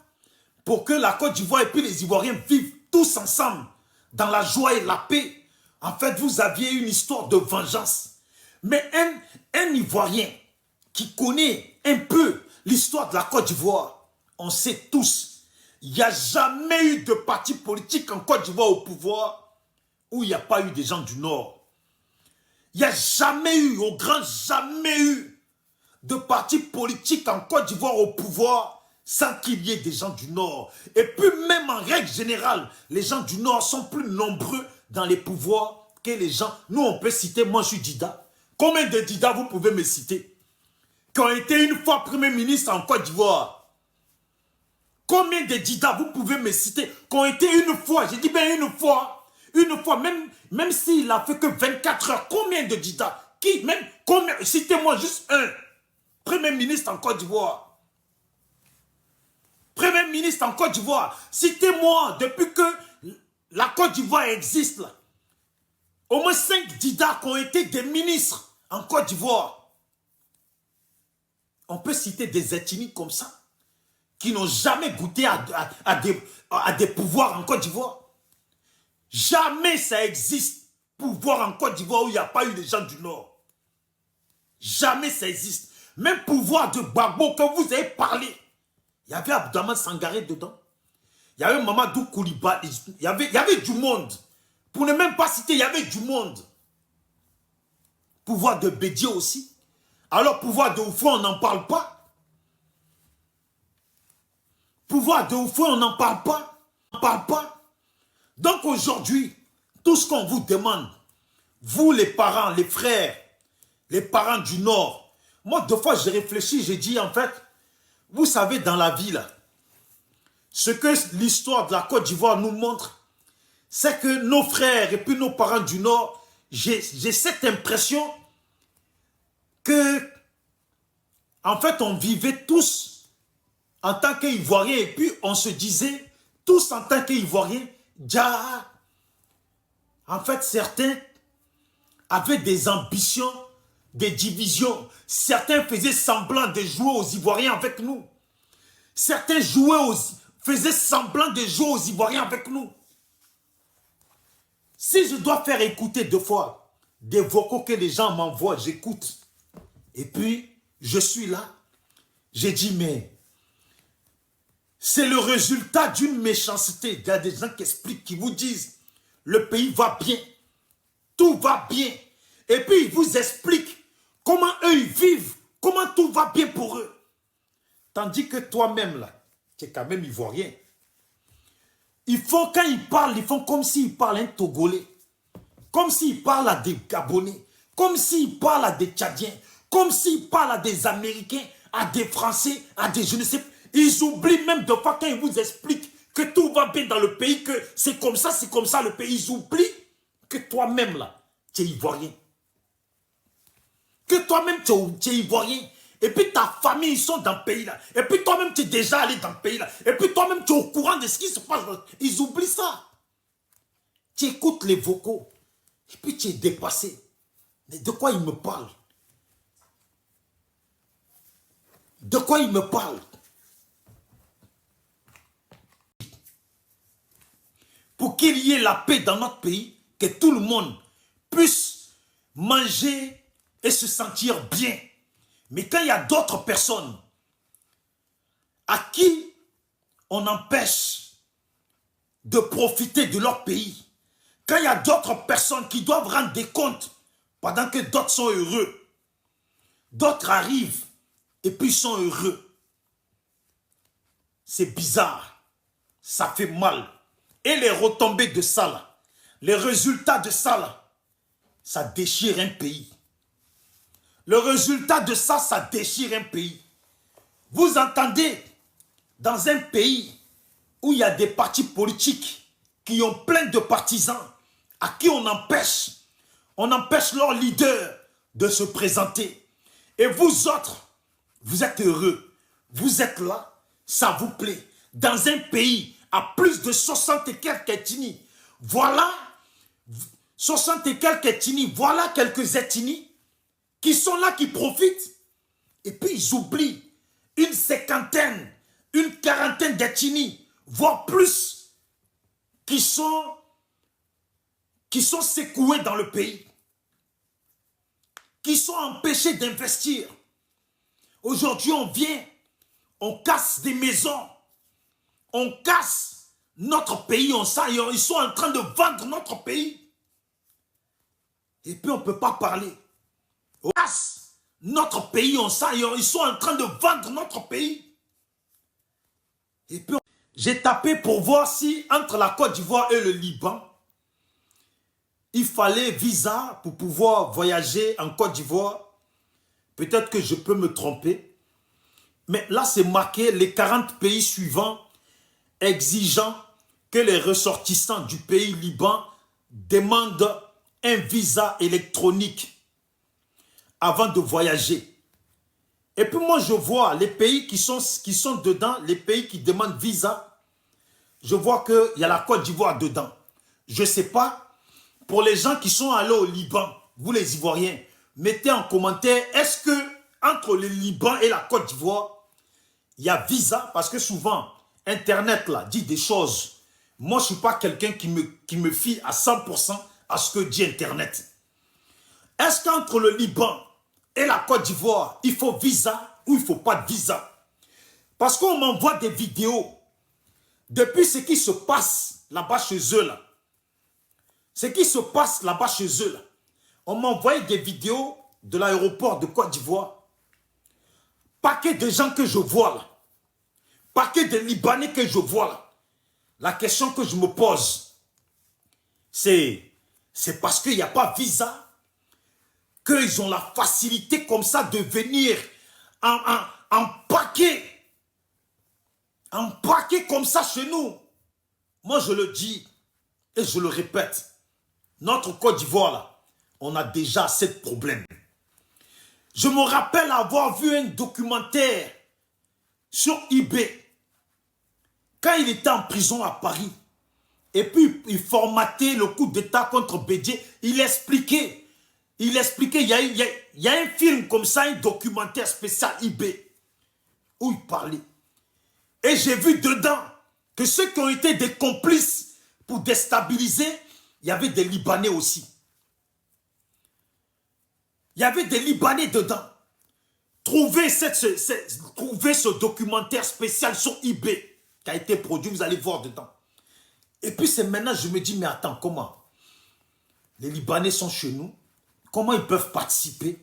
pour que la Côte d'Ivoire et puis les Ivoiriens vivent tous ensemble dans la joie et la paix. En fait, vous aviez une histoire de vengeance. Mais un Ivoirien qui connaît un peu l'histoire de la Côte d'Ivoire, on sait tous, il n'y a jamais eu de parti politique en Côte d'Ivoire au pouvoir où il n'y a pas eu des gens du Nord. Il n'y a jamais eu, au grand jamais eu, de parti politique en Côte d'Ivoire au pouvoir sans qu'il y ait des gens du Nord. Et puis même en règle générale, les gens du Nord sont plus nombreux dans les pouvoirs que les gens. Nous, on peut citer, moi je suis Dida. Combien de Dida vous pouvez me citer? qui ont été une fois Premier ministre en Côte d'Ivoire? Combien de Dida vous pouvez me citer qui ont été une fois, je dis bien une fois, même s'il a fait que 24 heures, combien de Dida? Qui, même, combien, citez-moi juste un Premier ministre en Côte d'Ivoire. Premier ministre en Côte d'Ivoire, citez-moi, depuis que la Côte d'Ivoire existe, là, au moins 5 Dida qui ont été des ministres en Côte d'Ivoire. On peut citer des ethnies comme ça, qui n'ont jamais goûté à des pouvoirs en Côte d'Ivoire. Jamais ça existe, pouvoir en Côte d'Ivoire où il n'y a pas eu des gens du Nord. Jamais ça existe. Même pouvoir de Gbagbo que vous avez parlé, il y avait Abdourahmane Sangaré dedans. Il y avait Mamadou Koulibaly, il y avait du monde. Pour ne même pas citer, il y avait du monde. Pouvoir de Bédié aussi. Alors pouvoir de Oufou, on n'en parle pas. Pouvoir de Oufou, on n'en parle pas. On n'en parle pas. Donc aujourd'hui, tout ce qu'on vous demande, vous les parents, les frères, les parents du Nord, moi deux fois j'ai réfléchi, j'ai dit en fait, vous savez dans la vie là, ce que l'histoire de la Côte d'Ivoire nous montre, c'est que nos frères et puis nos parents du Nord, j'ai cette impression que, en fait, on vivait tous en tant qu'Ivoiriens et puis on se disait, tous en tant qu'Ivoiriens, déjà, en fait, certains avaient des ambitions, des divisions. Certains faisaient semblant de jouer aux Ivoiriens avec nous. Certains faisaient semblant de jouer aux Ivoiriens avec nous. Si je dois faire écouter deux fois des vocaux que les gens m'envoient, j'écoute. Et puis, je suis là. J'ai dit, mais c'est le résultat d'une méchanceté. Il y a des gens qui expliquent, qui vous disent, le pays va bien, tout va bien. Et puis, ils vous expliquent comment eux, ils vivent, comment tout va bien pour eux. Tandis que toi-même, là, tu es quand même ivoirien. Quand ils parlent, ils font comme s'ils parlent un Togolais. Comme s'ils parlent à des Gabonais. Comme s'ils parlent à des Tchadiens. Comme s'ils parlent à des Américains, à des Français, à des je ne sais pas. Ils oublient même de fois quand ils vous expliquent que tout va bien dans le pays, que c'est comme ça le pays. Ils oublient que toi-même là, tu es ivoirien. Que toi-même tu es ivoirien. Et puis ta famille, ils sont dans le pays là. Et puis toi-même, tu es déjà allé dans le pays là. Et puis toi-même, tu es au courant de ce qui se passe. Ils oublient ça. Tu écoutes les vocaux. Et puis tu es dépassé. Mais de quoi ils me parlent? De quoi ils me parlent? Pour qu'il y ait la paix dans notre pays, que tout le monde puisse manger et se sentir bien. Mais quand il y a d'autres personnes à qui on empêche de profiter de leur pays, quand il y a d'autres personnes qui doivent rendre des comptes pendant que d'autres sont heureux, d'autres arrivent et puis sont heureux, c'est bizarre, ça fait mal. Et les retombées de ça là, les résultats de ça là, ça déchire un pays. Le résultat de ça, ça déchire un pays. Vous entendez, dans un pays où il y a des partis politiques qui ont plein de partisans, à qui on empêche leurs leaders de se présenter. Et vous autres, vous êtes heureux. Vous êtes là, ça vous plaît. Dans un pays à plus de 60 et quelques ethnies, voilà, 60 et quelques ethnies, voilà quelques ethnies qui sont là, qui profitent, et puis ils oublient une cinquantaine, une quarantaine d'ethnies, voire plus, qui sont secouées dans le pays, qui sont empêchés d'investir. Aujourd'hui, on vient, on casse des maisons, on casse notre pays, ils sont en train de vendre notre pays. Et puis on ne peut pas parler. On casse notre pays, ils sont en train de vendre notre pays. Et puis j'ai tapé pour voir si entre la Côte d'Ivoire et le Liban, il fallait visa pour pouvoir voyager en Côte d'Ivoire. Peut-être que je peux me tromper. Mais là, c'est marqué les 40 pays suivants exigeant que les ressortissants du pays Liban demandent un visa électronique avant de voyager. Et puis moi, je vois les pays qui sont dedans, les pays qui demandent visa. Je vois qu'il y a la Côte d'Ivoire dedans. Je ne sais pas, pour les gens qui sont allés au Liban, vous les Ivoiriens, mettez en commentaire, est-ce que entre le Liban et la Côte d'Ivoire, il y a visa? Parce que souvent, Internet là, dit des choses. Moi, je ne suis pas quelqu'un qui me fie à 100% à ce que dit Internet. Est-ce qu'entre le Liban et la Côte d'Ivoire, il faut visa ou il ne faut pas de visa? Parce qu'on m'envoie des vidéos depuis ce qui se passe là-bas chez eux là. Ce qui se passe là-bas chez eux là. On m'a envoyé des vidéos de l'aéroport de Côte d'Ivoire. Paquet de gens que je vois là. Paquet de Libanais que je vois là. La question que je me pose, c'est parce qu'il n'y a pas visa qu'ils ont la facilité comme ça de venir en paquet comme ça chez nous. Moi, je le dis et je le répète. Notre Côte d'Ivoire, là, on a déjà assez de problèmes. Je me rappelle avoir vu un documentaire sur eBay quand il était en prison à Paris. Et puis, il formatait le coup d'État contre Bédié. Il expliquait, il y a un film comme ça, un documentaire spécial eBay, où il parlait. Et j'ai vu dedans que ceux qui ont été des complices pour déstabiliser, il y avait des Libanais aussi. Il y avait des Libanais dedans. Trouvez ce documentaire spécial sur eBay qui a été produit, vous allez voir dedans. Et puis c'est maintenant, je me dis, mais attends, comment? Les Libanais sont chez nous. Comment ils peuvent participer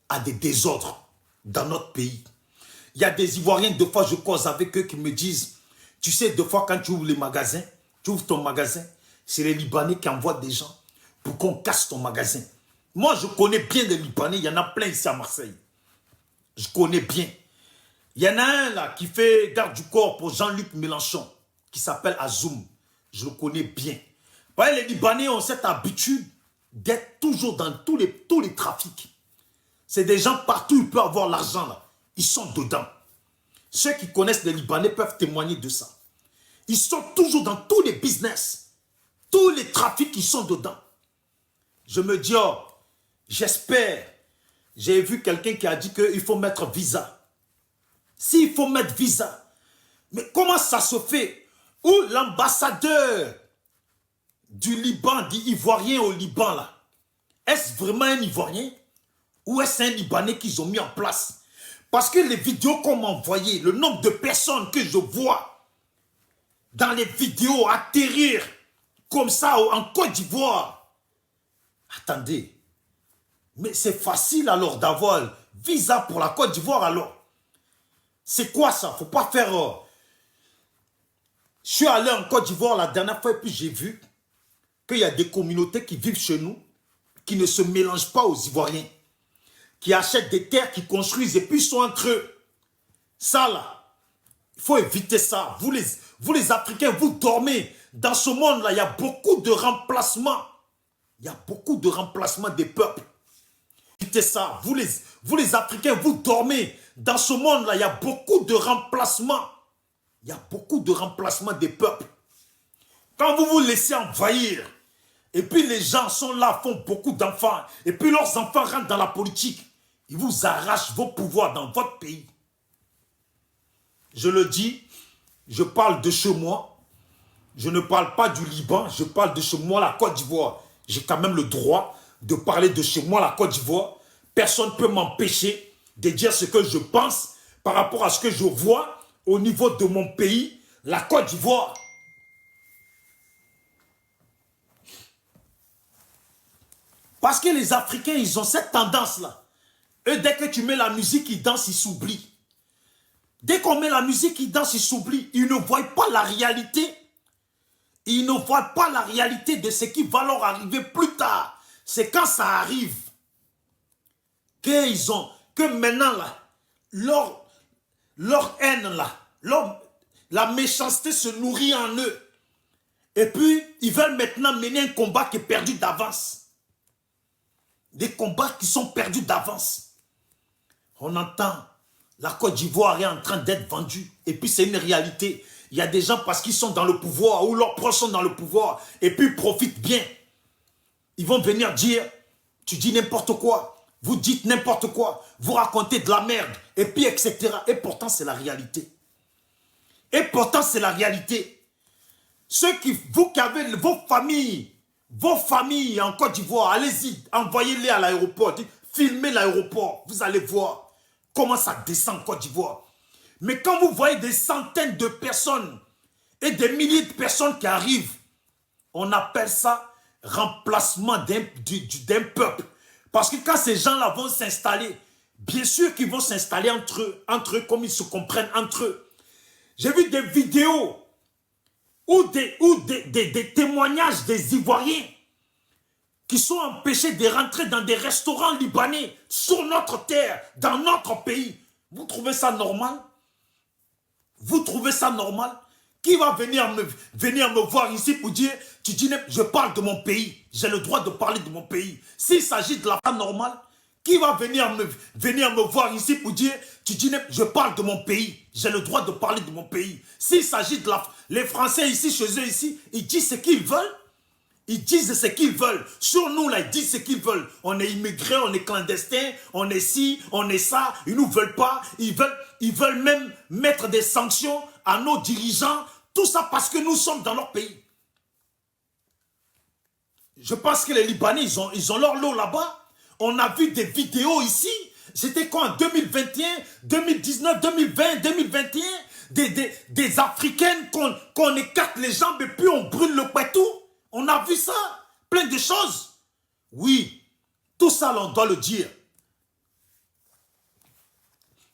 à des désordres dans notre pays? Il y a des Ivoiriens, deux fois je cause avec eux qui me disent, tu sais, deux fois quand tu ouvres les magasins, tu ouvres ton magasin, c'est les Libanais qui envoient des gens pour qu'on casse ton magasin. Moi, je connais bien les Libanais, il y en a plein ici à Marseille. Je connais bien. Il y en a un là qui fait garde du corps pour Jean-Luc Mélenchon, qui s'appelle Azoum. Je le connais bien. Vous voyez, les Libanais ont cette habitude d'être toujours dans tous les trafics. C'est des gens partout, ils peuvent avoir l'argent là. Ils sont dedans. Ceux qui connaissent les Libanais peuvent témoigner de ça. Ils sont toujours dans tous les business. Tous les trafics, ils sont dedans. Je me dis, oh, j'espère. J'ai vu quelqu'un qui a dit qu'il faut mettre visa. S'il faut mettre visa, mais comment ça se fait? Où l'ambassadeur du Liban, dit Ivoirien au Liban là, est-ce vraiment un Ivoirien? Ou est-ce un Libanais qu'ils ont mis en place? Parce que les vidéos qu'on m'a envoyées, le nombre de personnes que je vois dans les vidéos atterrir comme ça en Côte d'Ivoire. Attendez, mais c'est facile alors d'avoir visa pour la Côte d'Ivoire alors. C'est quoi ça? Faut pas faire... Je suis allé en Côte d'Ivoire la dernière fois et puis j'ai vu qu'il y a des communautés qui vivent chez nous, qui ne se mélangent pas aux Ivoiriens, qui achètent des terres, qui construisent et puis ils sont entre eux. Ça là, il faut éviter ça. Vous les Africains, vous dormez. Dans ce monde-là, il y a beaucoup de remplacements. Il y a beaucoup de remplacements des peuples. Évitez ça. Vous les Africains, vous dormez. Dans ce monde-là, il y a beaucoup de remplacements. Il y a beaucoup de remplacements des peuples. Quand vous vous laissez envahir, et puis les gens sont là, font beaucoup d'enfants, et puis leurs enfants rentrent dans la politique, ils vous arrachent vos pouvoirs dans votre pays. Je le dis, je parle de chez moi. Je ne parle pas du Liban, je parle de chez moi, la Côte d'Ivoire. J'ai quand même le droit de parler de chez moi, la Côte d'Ivoire. Personne ne peut m'empêcher de dire ce que je pense par rapport à ce que je vois au niveau de mon pays, la Côte d'Ivoire. Parce que les Africains, ils ont cette tendance-là. Eux, dès que tu mets la musique, ils dansent, ils s'oublient. Dès qu'on met la musique, ils dansent, ils s'oublient. Ils ne voient pas la réalité. Ils ne voient pas la réalité de ce qui va leur arriver plus tard. C'est quand ça arrive que que maintenant, là, leur haine, là, la méchanceté se nourrit en eux. Et puis, ils veulent maintenant mener un combat qui est perdu d'avance. Des combats qui sont perdus d'avance. On entend, la Côte d'Ivoire est en train d'être vendue. Et puis, c'est une réalité. Il y a des gens, parce qu'ils sont dans le pouvoir, ou leurs proches sont dans le pouvoir, et puis ils profitent bien. Ils vont venir dire, tu dis n'importe quoi, vous dites n'importe quoi, vous racontez de la merde, et puis etc. Et pourtant, c'est la réalité. Et pourtant, c'est la réalité. Vous qui avez vos familles en Côte d'Ivoire, allez-y, envoyez-les à l'aéroport, filmez l'aéroport, vous allez voir comment ça descend en Côte d'Ivoire. Mais quand vous voyez des centaines de personnes et des milliers de personnes qui arrivent, on appelle ça remplacement d'un peuple. Parce que quand ces gens-là vont s'installer, bien sûr qu'ils vont s'installer entre eux comme ils se comprennent entre eux. J'ai vu des vidéos ou des témoignages des Ivoiriens qui sont empêchés de rentrer dans des restaurants libanais sur notre terre, dans notre pays. Vous trouvez ça normal? Vous trouvez ça normal? Qui va venir me voir ici pour dire, tu dis, je parle de mon pays, j'ai le droit de parler de mon pays. S'il s'agit de la femme normale, qui va venir me voir ici pour dire, tu dis, je parle de mon pays, j'ai le droit de parler de mon pays. S'il s'agit de les Français ici, chez eux ici, ils disent ce qu'ils veulent. Ils disent ce qu'ils veulent. Sur nous, là, ils disent ce qu'ils veulent. On est immigrés, on est clandestins, on est ci, on est ça. Ils ne nous veulent pas. Ils veulent même mettre des sanctions à nos dirigeants. Tout ça parce que nous sommes dans leur pays. Je pense que les Libanais, ils ont leur lot là-bas. On a vu des vidéos ici. C'était quoi en 2021, 2019, 2020, 2021 des Africaines qu'on écarte les jambes et puis on brûle le pétou. On a vu ça, plein de choses. Oui, tout ça, on doit le dire.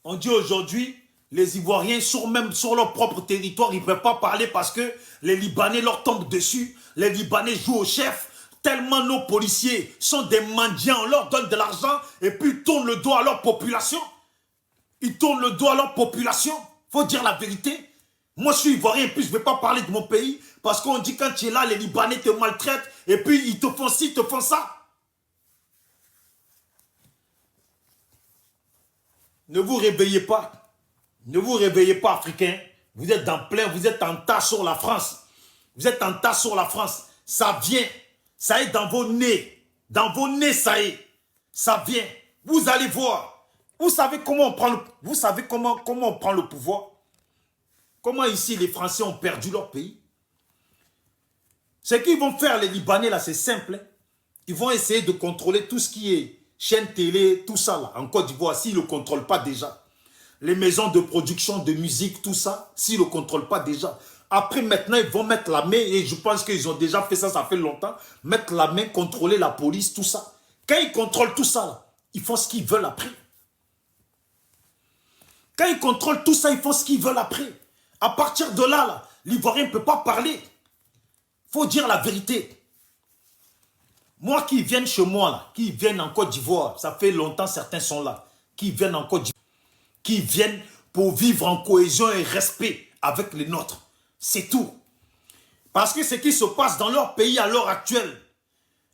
On dit aujourd'hui, les Ivoiriens, même sur leur propre territoire, ils ne peuvent pas parler parce que les Libanais leur tombent dessus. Les Libanais jouent au chef. Tellement nos policiers sont des mendiants, on leur donne de l'argent et puis ils tournent le dos à leur population. Ils tournent le dos à leur population. Il faut dire la vérité. Moi, je suis Ivoirien et puis je ne vais pas parler de mon pays parce qu'on dit quand tu es là, les Libanais te maltraitent et puis ils te font ci, ils te font ça. Ne vous réveillez pas. Ne vous réveillez pas, Africains. Vous êtes vous êtes en tas sur la France. Vous êtes en tas sur la France. Ça vient. Ça est dans vos nez. Dans vos nez, ça est. Ça vient. Vous allez voir. Vous savez comment on prend le pouvoir? Comment ici les Français ont perdu leur pays? Ce qu'ils vont faire les Libanais là, c'est simple. Ils vont essayer de contrôler tout ce qui est chaîne télé, tout ça là, en Côte d'Ivoire, s'ils ne le contrôlent pas déjà. Les maisons de production de musique, tout ça, s'ils ne le contrôlent pas déjà. Après, maintenant, ils vont mettre la main, et je pense qu'ils ont déjà fait ça, ça fait longtemps, mettre la main, contrôler la police, tout ça. Quand ils contrôlent tout ça, là, ils font ce qu'ils veulent après. Quand ils contrôlent tout ça, ils font ce qu'ils veulent après. À partir de là, là l'Ivoirien ne peut pas parler. Il faut dire la vérité. Moi qui viennent chez moi, là, qui viennent en Côte d'Ivoire, ça fait longtemps, certains sont là, qui viennent en Côte d'Ivoire, qui viennent pour vivre en cohésion et respect avec les nôtres. C'est tout. Parce que ce qui se passe dans leur pays à l'heure actuelle,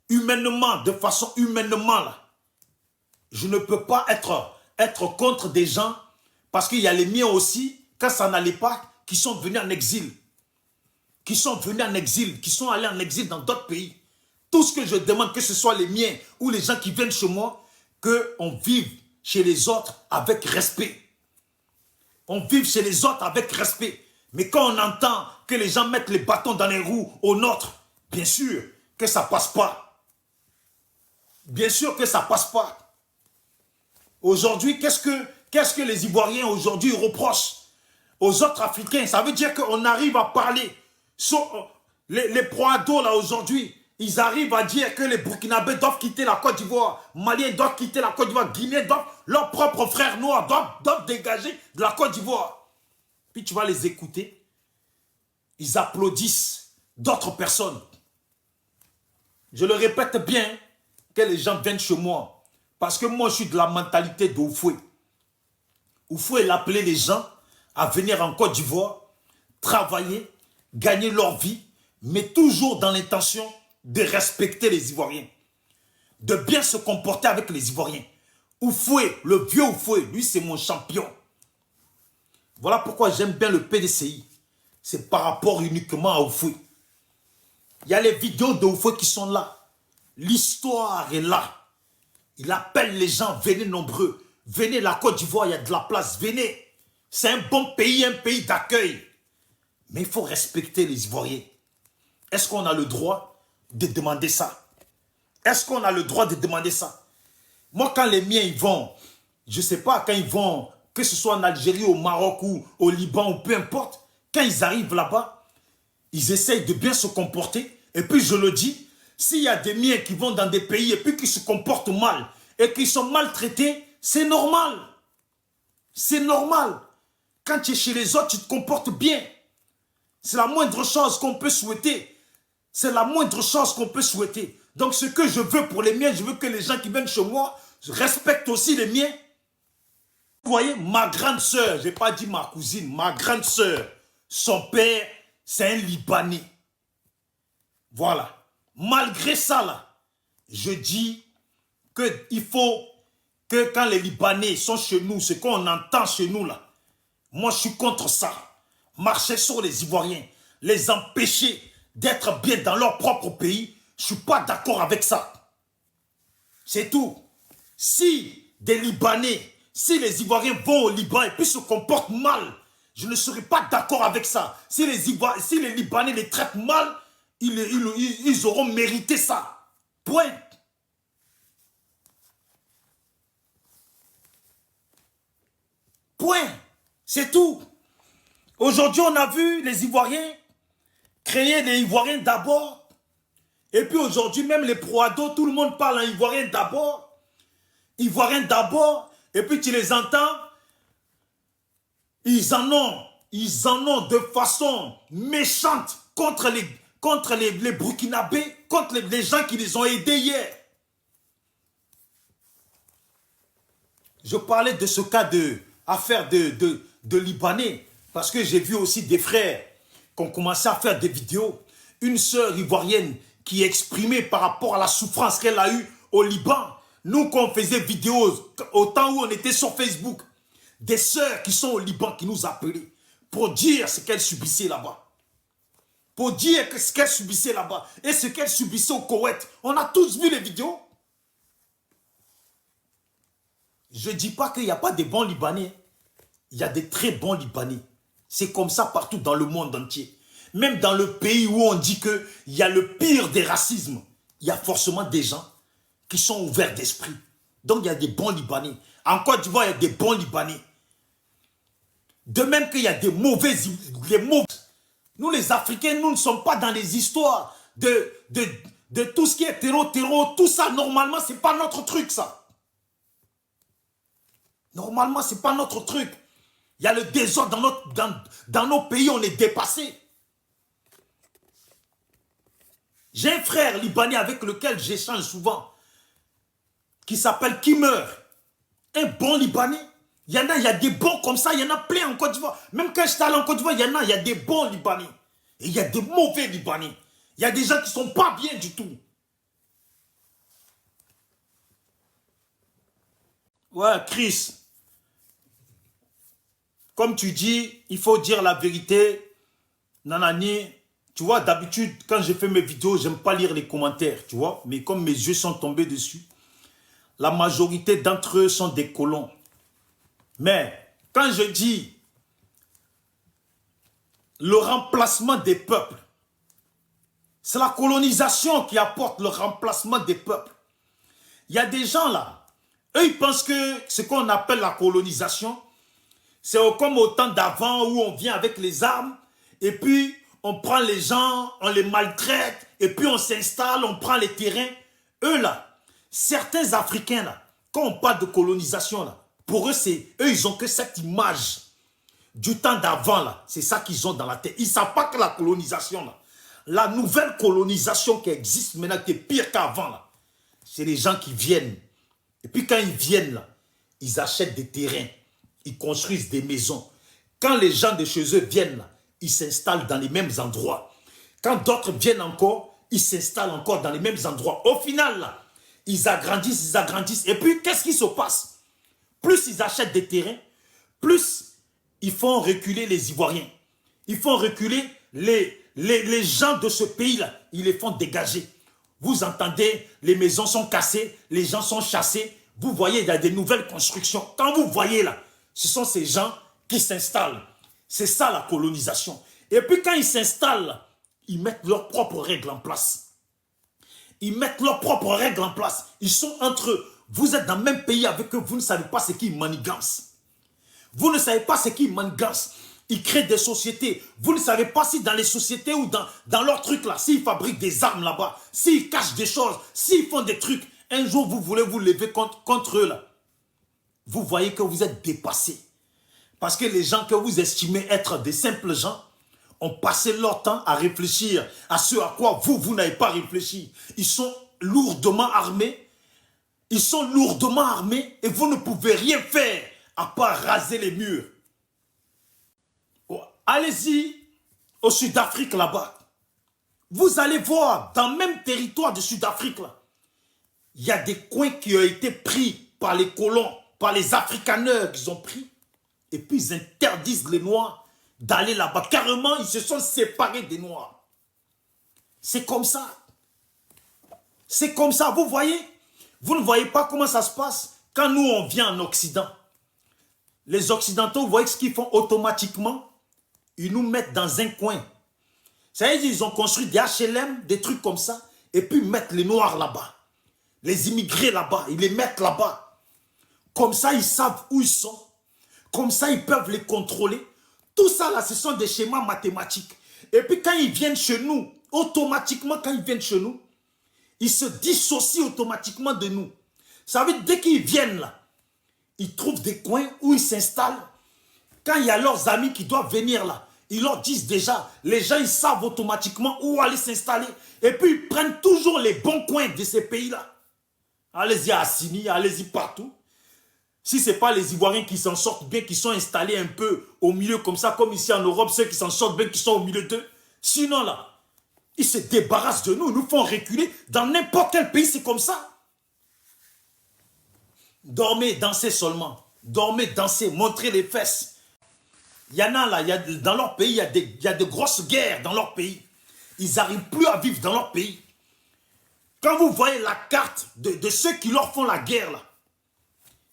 humainement, de façon humainement, là, je ne peux pas être contre des gens, parce qu'il y a les miens aussi, quand ça n'allait pas, qui sont venus en exil. Qui sont venus en exil, qui sont allés en exil dans d'autres pays. Tout ce que je demande, que ce soit les miens ou les gens qui viennent chez moi, qu'on vive chez les autres avec respect. On vive chez les autres avec respect. Mais quand on entend que les gens mettent les bâtons dans les roues aux nôtres, bien sûr que ça ne passe pas. Bien sûr que ça ne passe pas. Aujourd'hui, qu'est-ce que les Ivoiriens aujourd'hui reprochent aux autres Africains? Ça veut dire qu'on arrive à parler. Les proados là aujourd'hui, ils arrivent à dire que les Burkinabés doivent quitter la Côte d'Ivoire, Maliens doivent quitter la Côte d'Ivoire, Guinéens doivent, leurs propres frères noirs doivent dégager de la Côte d'Ivoire. Puis tu vas les écouter, ils applaudissent d'autres personnes. Je le répète bien, que les gens viennent chez moi Parce que moi, je suis de la mentalité d'Oufoué. Oufoué, il appelait les gens à venir en Côte d'Ivoire, travailler, gagner leur vie, mais toujours dans l'intention de respecter les Ivoiriens, de bien se comporter avec les Ivoiriens. Oufoué, le vieux Oufoué, lui, c'est mon champion. Voilà pourquoi j'aime bien le PDCI. C'est par rapport uniquement à Oufoué. Il y a les vidéos de Oufoué qui sont là. L'histoire est là. Il appelle les gens, venez nombreux. Venez, la Côte d'Ivoire, il y a de la place, venez. C'est un bon pays, un pays d'accueil. Mais il faut respecter les Ivoiriens. Est-ce qu'on a le droit de demander ça? Est-ce qu'on a le droit de demander ça? Moi, quand les miens, ils vont, je ne sais pas, quand ils vont, que ce soit en Algérie, au Maroc ou au Liban ou peu importe, quand ils arrivent là-bas, ils essayent de bien se comporter. Et puis, je le dis, s'il y a des miens qui vont dans des pays et puis qui se comportent mal et qui sont maltraités, c'est normal. C'est normal. Quand tu es chez les autres, tu te comportes bien. C'est la moindre chose qu'on peut souhaiter. C'est la moindre chose qu'on peut souhaiter. Donc ce que je veux pour les miens, je veux que les gens qui viennent chez moi respectent aussi les miens. Vous voyez, ma grande sœur, je n'ai pas dit ma cousine, ma grande sœur, son père, c'est un Libanais. Voilà. Malgré ça, là, je dis qu'il faut que quand les Libanais sont chez nous, ce qu'on entend chez nous, là, moi je suis contre ça. Marcher sur les Ivoiriens, les empêcher d'être bien dans leur propre pays, je ne suis pas d'accord avec ça. C'est tout. Si des Libanais, si les Ivoiriens vont au Liban et puis se comportent mal, je ne serai pas d'accord avec ça. Si les Libanais les traitent mal, ils auront mérité ça. Point. Point. C'est tout. Aujourd'hui, on a vu les Ivoiriens créer les Ivoiriens d'abord. Et puis aujourd'hui, même les pro-ados, tout le monde parle en Ivoirien d'abord. Ivoiriens d'abord. Et puis tu les entends. Ils en ont de façon méchante contre les Burkinabés, contre les gens qui les ont aidés hier. Je parlais de ce cas affaire de Libanais. Parce que j'ai vu aussi des frères qui ont commencé à faire des vidéos. Une sœur ivoirienne qui exprimait par rapport à la souffrance qu'elle a eue au Liban. Nous, quand on faisait vidéos, au temps où on était sur Facebook, des sœurs qui sont au Liban qui nous appelaient pour dire ce qu'elles subissaient là-bas. Pour dire ce qu'elles subissaient là-bas et ce qu'elles subissaient au Koweït. On a tous vu les vidéos. Je ne dis pas qu'il n'y a pas de bons Libanais. Il y a des très bons Libanais. C'est comme ça partout dans le monde entier. Même dans le pays où on dit qu'il y a le pire des racismes, il y a forcément des gens qui sont ouverts d'esprit. Donc il y a des bons Libanais. En Côte d'Ivoire, il y a des bons Libanais. De même qu'il y a des mauvais. Nous les Africains, nous ne sommes pas dans les histoires de tout ce qui est terreau, tout ça. Normalement, ce n'est pas notre truc, ça. Normalement, ce n'est pas notre truc. Il y a le désordre dans nos pays, on est dépassé. J'ai un frère libanais avec lequel j'échange souvent, qui s'appelle Kimmer. Un bon Libanais. Il y en a, il y a des bons comme ça, il y en a plein en Côte d'Ivoire. Même quand j'étais allé en Côte d'Ivoire, il y a des bons Libanais. Et il y a des mauvais Libanais. Il y a des gens qui ne sont pas bien du tout. Ouais, Chris. Comme tu dis, il faut dire la vérité. Nanani, tu vois, d'habitude, quand je fais mes vidéos, j'aime pas lire les commentaires, tu vois. Mais comme mes yeux sont tombés dessus, la majorité d'entre eux sont des colons. Mais quand je dis le remplacement des peuples, c'est la colonisation qui apporte le remplacement des peuples. Il y a des gens là, eux ils pensent que ce qu'on appelle la colonisation, c'est comme au temps d'avant où on vient avec les armes et puis on prend les gens, on les maltraite et puis on s'installe, on prend les terrains. Eux là, certains Africains là, quand on parle de colonisation là, pour eux, ils ont que cette image du temps d'avant là. C'est ça qu'ils ont dans la tête. Ils ne savent pas que la colonisation là, la nouvelle colonisation qui existe maintenant, qui est pire qu'avant là, c'est les gens qui viennent Et puis quand ils viennent là, ils achètent des terrains, ils construisent des maisons. Quand les gens de chez eux viennent là, ils s'installent dans les mêmes endroits. Quand d'autres viennent encore, ils s'installent encore dans les mêmes endroits. Au final là, ils agrandissent, ils agrandissent. Et puis qu'est-ce qui se passe? Plus ils achètent des terrains, plus ils font reculer les Ivoiriens. Ils font reculer les gens de ce pays-là. Ils les font dégager. Vous entendez, les maisons sont cassées, les gens sont chassés. Vous voyez, il y a des nouvelles constructions. Quand vous voyez là, ce sont ces gens qui s'installent. C'est ça la colonisation. Et puis quand ils s'installent, ils mettent leurs propres règles en place. Ils mettent leurs propres règles en place. Ils sont entre eux. Vous êtes dans le même pays avec eux, vous ne savez pas ce qu'ils manigancent. Vous ne savez pas ce qu'ils manigancent. Ils créent des sociétés. Vous ne savez pas si dans les sociétés ou dans leurs trucs là, s'ils fabriquent des armes là-bas, s'ils cachent des choses, s'ils font des trucs, un jour vous voulez vous lever contre eux là. Vous voyez que vous êtes dépassés. Parce que les gens que vous estimez être des simples gens ont passé leur temps à réfléchir à ce à quoi vous n'avez pas réfléchi. Ils sont lourdement armés. Ils sont lourdement armés et vous ne pouvez rien faire à part raser les murs. Allez-y au Sud-Afrique là-bas. Vous allez voir, dans le même territoire du Sud-Afrique là, il y a des coins qui ont été pris par les colons, par les africaneurs qu'ils ont pris. Et puis ils interdisent les Noirs d'aller là-bas. Carrément, ils se sont séparés des Noirs. C'est comme ça. C'est comme ça, vous voyez? Vous ne voyez pas comment ça se passe quand nous on vient en Occident. Les Occidentaux, vous voyez ce qu'ils font automatiquement? Ils nous mettent dans un coin. Ça veut dire qu'ils ont construit des HLM, des trucs comme ça, et puis ils mettent les Noirs là-bas. Les immigrés là-bas, ils les mettent là-bas. Comme ça, ils savent où ils sont. Comme ça, ils peuvent les contrôler. Tout ça là, ce sont des schémas mathématiques. Et puis quand ils viennent chez nous, automatiquement quand ils viennent chez nous, ils se dissocient automatiquement de nous. Ça veut dire dès qu'ils viennent là, ils trouvent des coins où ils s'installent. Quand il y a leurs amis qui doivent venir là, ils leur disent déjà, les gens ils savent automatiquement où aller s'installer. Et puis ils prennent toujours les bons coins de ces pays-là. Allez-y à Assini, allez-y partout. Si ce n'est pas les Ivoiriens qui s'en sortent bien, qui sont installés un peu au milieu comme ça, comme ici en Europe, ceux qui s'en sortent bien, qui sont au milieu d'eux. Sinon là, ils se débarrassent de nous, ils nous font reculer. Dans n'importe quel pays, c'est comme ça. Dormez, dansez seulement. Dormez, dansez, montrez les fesses. Il y en a là, dans leur pays, il y a de grosses guerres dans leur pays. Ils n'arrivent plus à vivre dans leur pays. Quand vous voyez la carte de ceux qui leur font la guerre, là,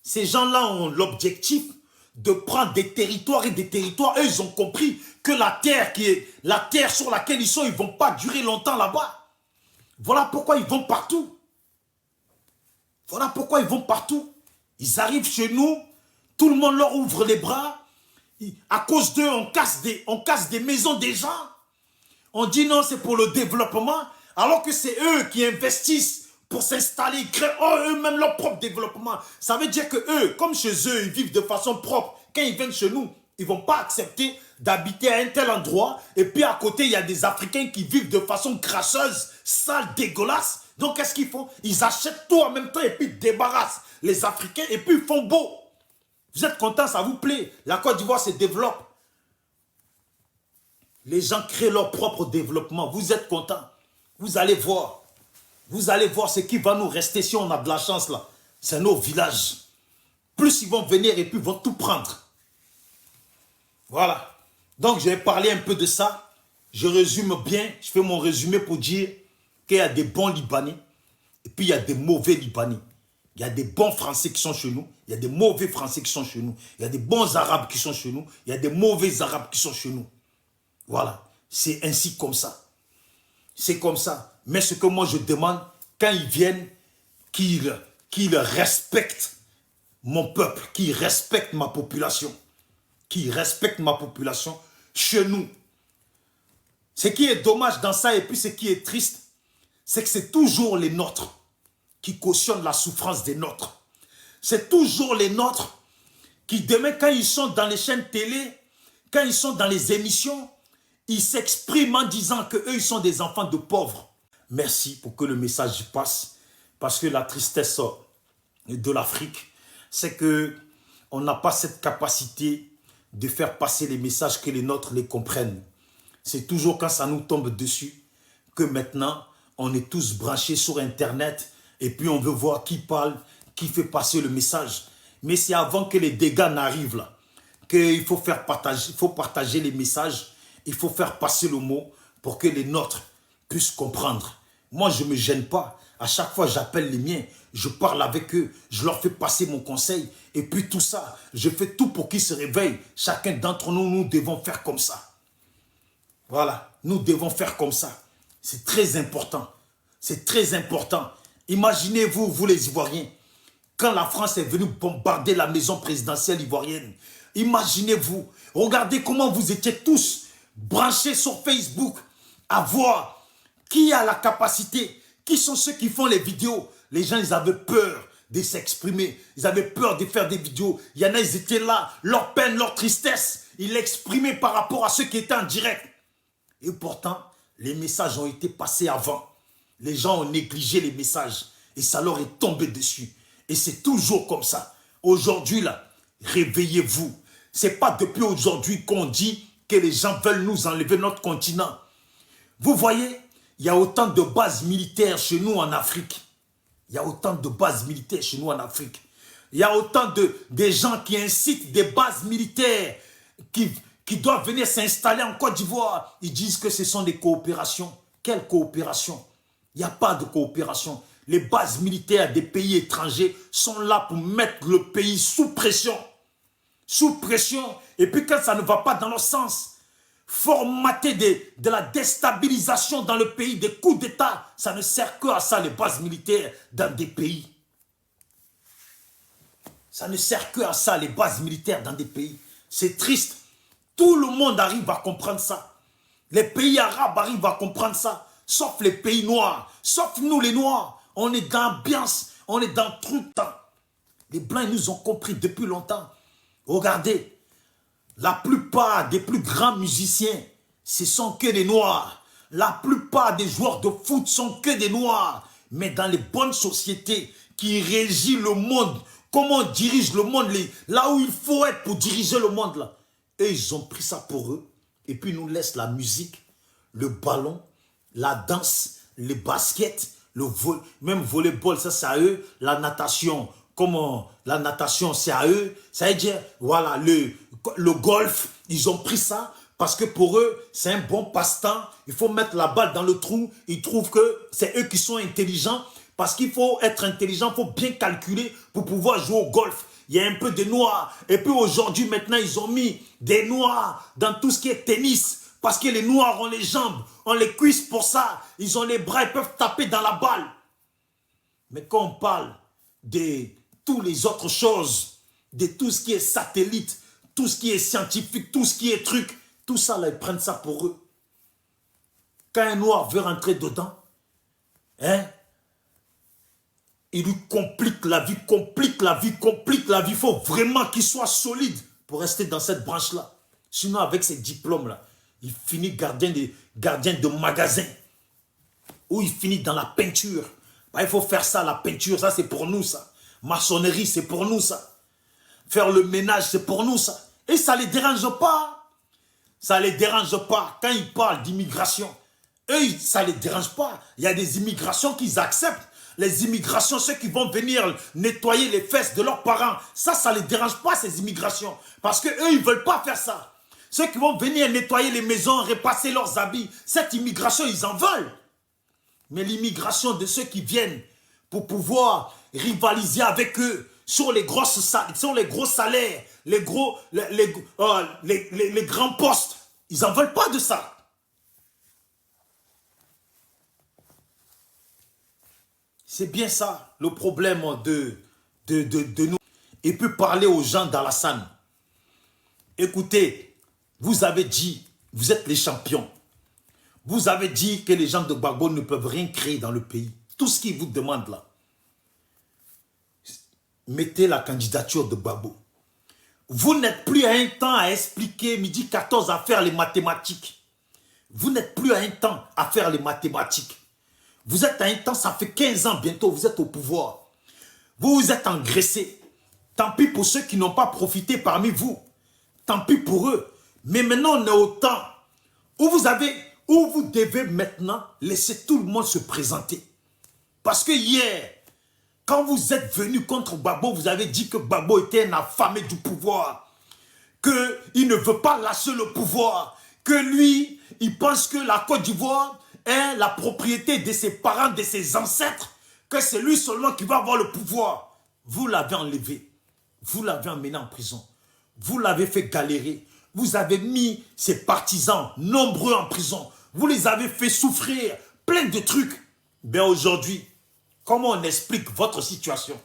ces gens-là ont l'objectif de prendre des territoires et des territoires. Eux, ils ont compris que la terre sur laquelle ils sont, ils ne vont pas durer longtemps là-bas. Voilà pourquoi ils vont partout. Voilà pourquoi ils vont partout. Ils arrivent chez nous, tout le monde leur ouvre les bras. À cause d'eux, on casse des maisons des gens. On dit non, c'est pour le développement, alors que c'est eux qui investissent pour s'installer, ils créent eux-mêmes leur propre développement. Ça veut dire que eux, comme chez eux, ils vivent de façon propre. Quand ils viennent chez nous, ils ne vont pas accepter d'habiter à un tel endroit. Et puis à côté, il y a des Africains qui vivent de façon crasseuse, sale, dégueulasse. Donc qu'est-ce qu'ils font? Ils achètent tout en même temps et puis ils débarrassent les Africains et puis ils font beau. Vous êtes contents, ça vous plaît. La Côte d'Ivoire se développe. Les gens créent leur propre développement. Vous êtes contents. Vous allez voir. Vous allez voir ce qui va nous rester si on a de la chance là. C'est nos villages. Plus ils vont venir et puis ils vont tout prendre. Voilà. Donc je vais parler un peu de ça. Je résume bien. Je fais mon résumé pour dire qu'il y a des bons Libanais et puis il y a des mauvais Libanais. Il y a des bons Français qui sont chez nous. Il y a des mauvais Français qui sont chez nous. Il y a des bons Arabes qui sont chez nous. Il y a des mauvais Arabes qui sont chez nous. Voilà. C'est ainsi comme ça. C'est comme ça. Mais ce que moi je demande, quand ils viennent, qu'ils respectent mon peuple, qu'ils respectent ma population. Qu'ils respectent ma population chez nous. Ce qui est dommage dans ça et puis ce qui est triste, c'est que c'est toujours les nôtres qui cautionnent la souffrance des nôtres. C'est toujours les nôtres qui, demain, quand ils sont dans les chaînes télé, quand ils sont dans les émissions, ils s'expriment en disant qu'eux, ils sont des enfants de pauvres. Merci pour que le message passe, parce que la tristesse de l'Afrique, c'est que on n'a pas cette capacité de faire passer les messages que les nôtres les comprennent. C'est toujours quand ça nous tombe dessus que maintenant, on est tous branchés sur Internet et puis on veut voir qui parle, qui fait passer le message. Mais c'est avant que les dégâts n'arrivent là, qu'il faut faire partager, il faut partager les messages, il faut faire passer le mot pour que les nôtres puissent comprendre. Moi, je ne me gêne pas. À chaque fois, j'appelle les miens, je parle avec eux, je leur fais passer mon conseil. Et puis tout ça, je fais tout pour qu'ils se réveillent. Chacun d'entre nous, nous devons faire comme ça. Voilà, nous devons faire comme ça. C'est très important. C'est très important. Imaginez-vous, vous les Ivoiriens, quand la France est venue bombarder la maison présidentielle ivoirienne. Imaginez-vous, regardez comment vous étiez tous branchés sur Facebook à voir qui a la capacité, qui sont ceux qui font les vidéos. Les gens, ils avaient peur de s'exprimer. Ils avaient peur de faire des vidéos. Il y en a, ils étaient là, leur peine, leur tristesse, ils l'exprimaient par rapport à ceux qui étaient en direct. Et pourtant, les messages ont été passés avant. Les gens ont négligé les messages et ça leur est tombé dessus. Et c'est toujours comme ça. Aujourd'hui, là, réveillez-vous. Ce n'est pas depuis aujourd'hui qu'on dit que les gens veulent nous enlever notre continent. Vous voyez, il y a autant de bases militaires chez nous en Afrique. Il y a autant de bases militaires chez nous en Afrique. Il y a autant de gens qui incitent des bases militaires qui doivent venir s'installer en Côte d'Ivoire. Ils disent que ce sont des coopérations. Quelle coopération? Il n'y a pas de coopération. Les bases militaires des pays étrangers sont là pour mettre le pays sous pression. Sous pression. Et puis quand ça ne va pas dans leur sens, formater de la déstabilisation dans le pays, des coups d'État, ça ne sert que à ça, les bases militaires dans des pays. Ça ne sert que à ça, les bases militaires dans des pays. C'est triste. Tout le monde arrive à comprendre ça. Les pays arabes arrivent à comprendre ça. Sauf les pays noirs. Sauf nous les noirs. On est dans l'ambiance. On est dans tout le temps. Les blancs ils nous ont compris depuis longtemps. Regardez. La plupart des plus grands musiciens, ce sont que des noirs. La plupart des joueurs de foot sont que des noirs. Mais dans les bonnes sociétés qui régissent le monde, comment on dirige le monde, là où il faut être pour diriger le monde, là. Et ils ont pris ça pour eux. Et puis ils nous laissent la musique, le ballon, la danse, les baskets, même volleyball, ça c'est à eux. La natation, la natation c'est à eux. Ça veut dire, voilà, le golf, ils ont pris ça parce que pour eux, c'est un bon passe-temps. Il faut mettre la balle dans le trou. Ils trouvent que c'est eux qui sont intelligents. Parce qu'il faut être intelligent, il faut bien calculer pour pouvoir jouer au golf. Il y a un peu de noirs. Et puis aujourd'hui, maintenant, ils ont mis des noirs dans tout ce qui est tennis. Parce que les noirs ont les jambes, ont les cuisses pour ça. Ils ont les bras, ils peuvent taper dans la balle. Mais quand on parle de toutes les autres choses, de tout ce qui est satellite, tout ce qui est scientifique, tout ce qui est truc, tout ça, là, ils prennent ça pour eux. Quand un noir veut rentrer dedans, hein, il lui complique la vie, complique la vie. Il faut vraiment qu'il soit solide pour rester dans cette branche-là. Sinon, avec ses diplômes-là, il finit gardien de magasin. Ou il finit dans la peinture. Bah, il faut faire ça, la peinture, ça c'est pour nous, ça. Maçonnerie, c'est pour nous, ça. Faire le ménage, c'est pour nous, ça. Et ça ne les dérange pas. Ça ne les dérange pas. Quand ils parlent d'immigration, eux, ça ne les dérange pas. Il y a des immigrations qu'ils acceptent. Les immigrations, ceux qui vont venir nettoyer les fesses de leurs parents, ça ne les dérange pas, ces immigrations. Parce qu'eux, ils ne veulent pas faire ça. Ceux qui vont venir nettoyer les maisons, repasser leurs habits, cette immigration, ils en veulent. Mais l'immigration de ceux qui viennent pour pouvoir rivaliser avec eux sur les gros salaires, les grands postes, ils n'en veulent pas de ça. C'est bien ça, le problème de nous. Et puis parler aux gens d'Alassane. Écoutez, vous avez dit, vous êtes les champions. Vous avez dit que les gens de Gbagbo ne peuvent rien créer dans le pays. Tout ce qu'ils vous demandent là. Mettez la candidature de Gbagbo. Vous n'êtes plus à un temps à expliquer midi 14 à faire les mathématiques. Vous n'êtes plus à un temps à faire les mathématiques. Vous êtes à un temps, ça fait 15 ans bientôt, vous êtes au pouvoir. Vous vous êtes engraissés. Tant pis pour ceux qui n'ont pas profité parmi vous. Tant pis pour eux. Mais maintenant, on est au temps où vous devez maintenant laisser tout le monde se présenter. Parce que hier, quand vous êtes venu contre Gbagbo, vous avez dit que Gbagbo était un affamé du pouvoir. Qu'il ne veut pas lâcher le pouvoir. Que lui, il pense que la Côte d'Ivoire est la propriété de ses parents, de ses ancêtres. Que c'est lui seulement qui va avoir le pouvoir. Vous l'avez enlevé. Vous l'avez emmené en prison. Vous l'avez fait galérer. Vous avez mis ses partisans nombreux en prison. Vous les avez fait souffrir. Plein de trucs. Ben aujourd'hui, comment on explique votre situation?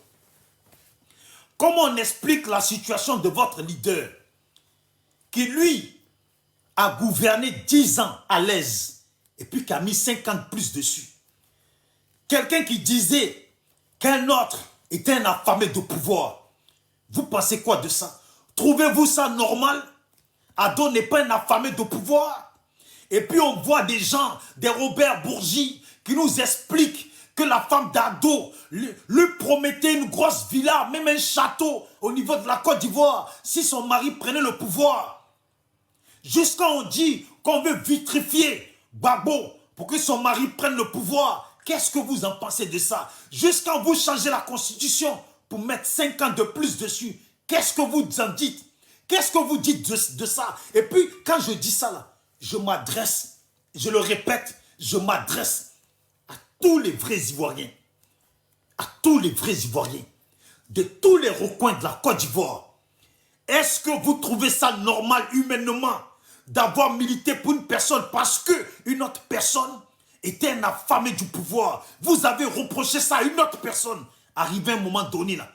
Comment on explique la situation de votre leader? Qui lui a gouverné 10 ans à l'aise. Et puis qui a mis 50 plus dessus. Quelqu'un qui disait qu'un autre était un affamé de pouvoir. Vous pensez quoi de ça? Trouvez-vous ça normal? Ado n'est pas un affamé de pouvoir. Et puis on voit des gens, des Robert Bourgi, qui nous expliquent que la femme d'Ado lui promettait une grosse villa, même un château au niveau de la Côte d'Ivoire, si son mari prenait le pouvoir. Jusqu'à on dit qu'on veut vitrifier Gbagbo pour que son mari prenne le pouvoir. Qu'est-ce que vous en pensez de ça? Jusqu'à vous changer la constitution pour mettre 5 ans de plus dessus. Qu'est-ce que vous en dites? Qu'est-ce que vous dites de ça? Et puis, quand je dis ça, là, je m'adresse, je le répète, je m'adresse à tous les vrais Ivoiriens. À tous les vrais Ivoiriens. De tous les recoins de la Côte d'Ivoire. Est-ce que vous trouvez ça normal, humainement, d'avoir milité pour une personne parce qu'une autre personne était un affamé du pouvoir? Vous avez reproché ça à une autre personne. Arrivé un moment donné, là.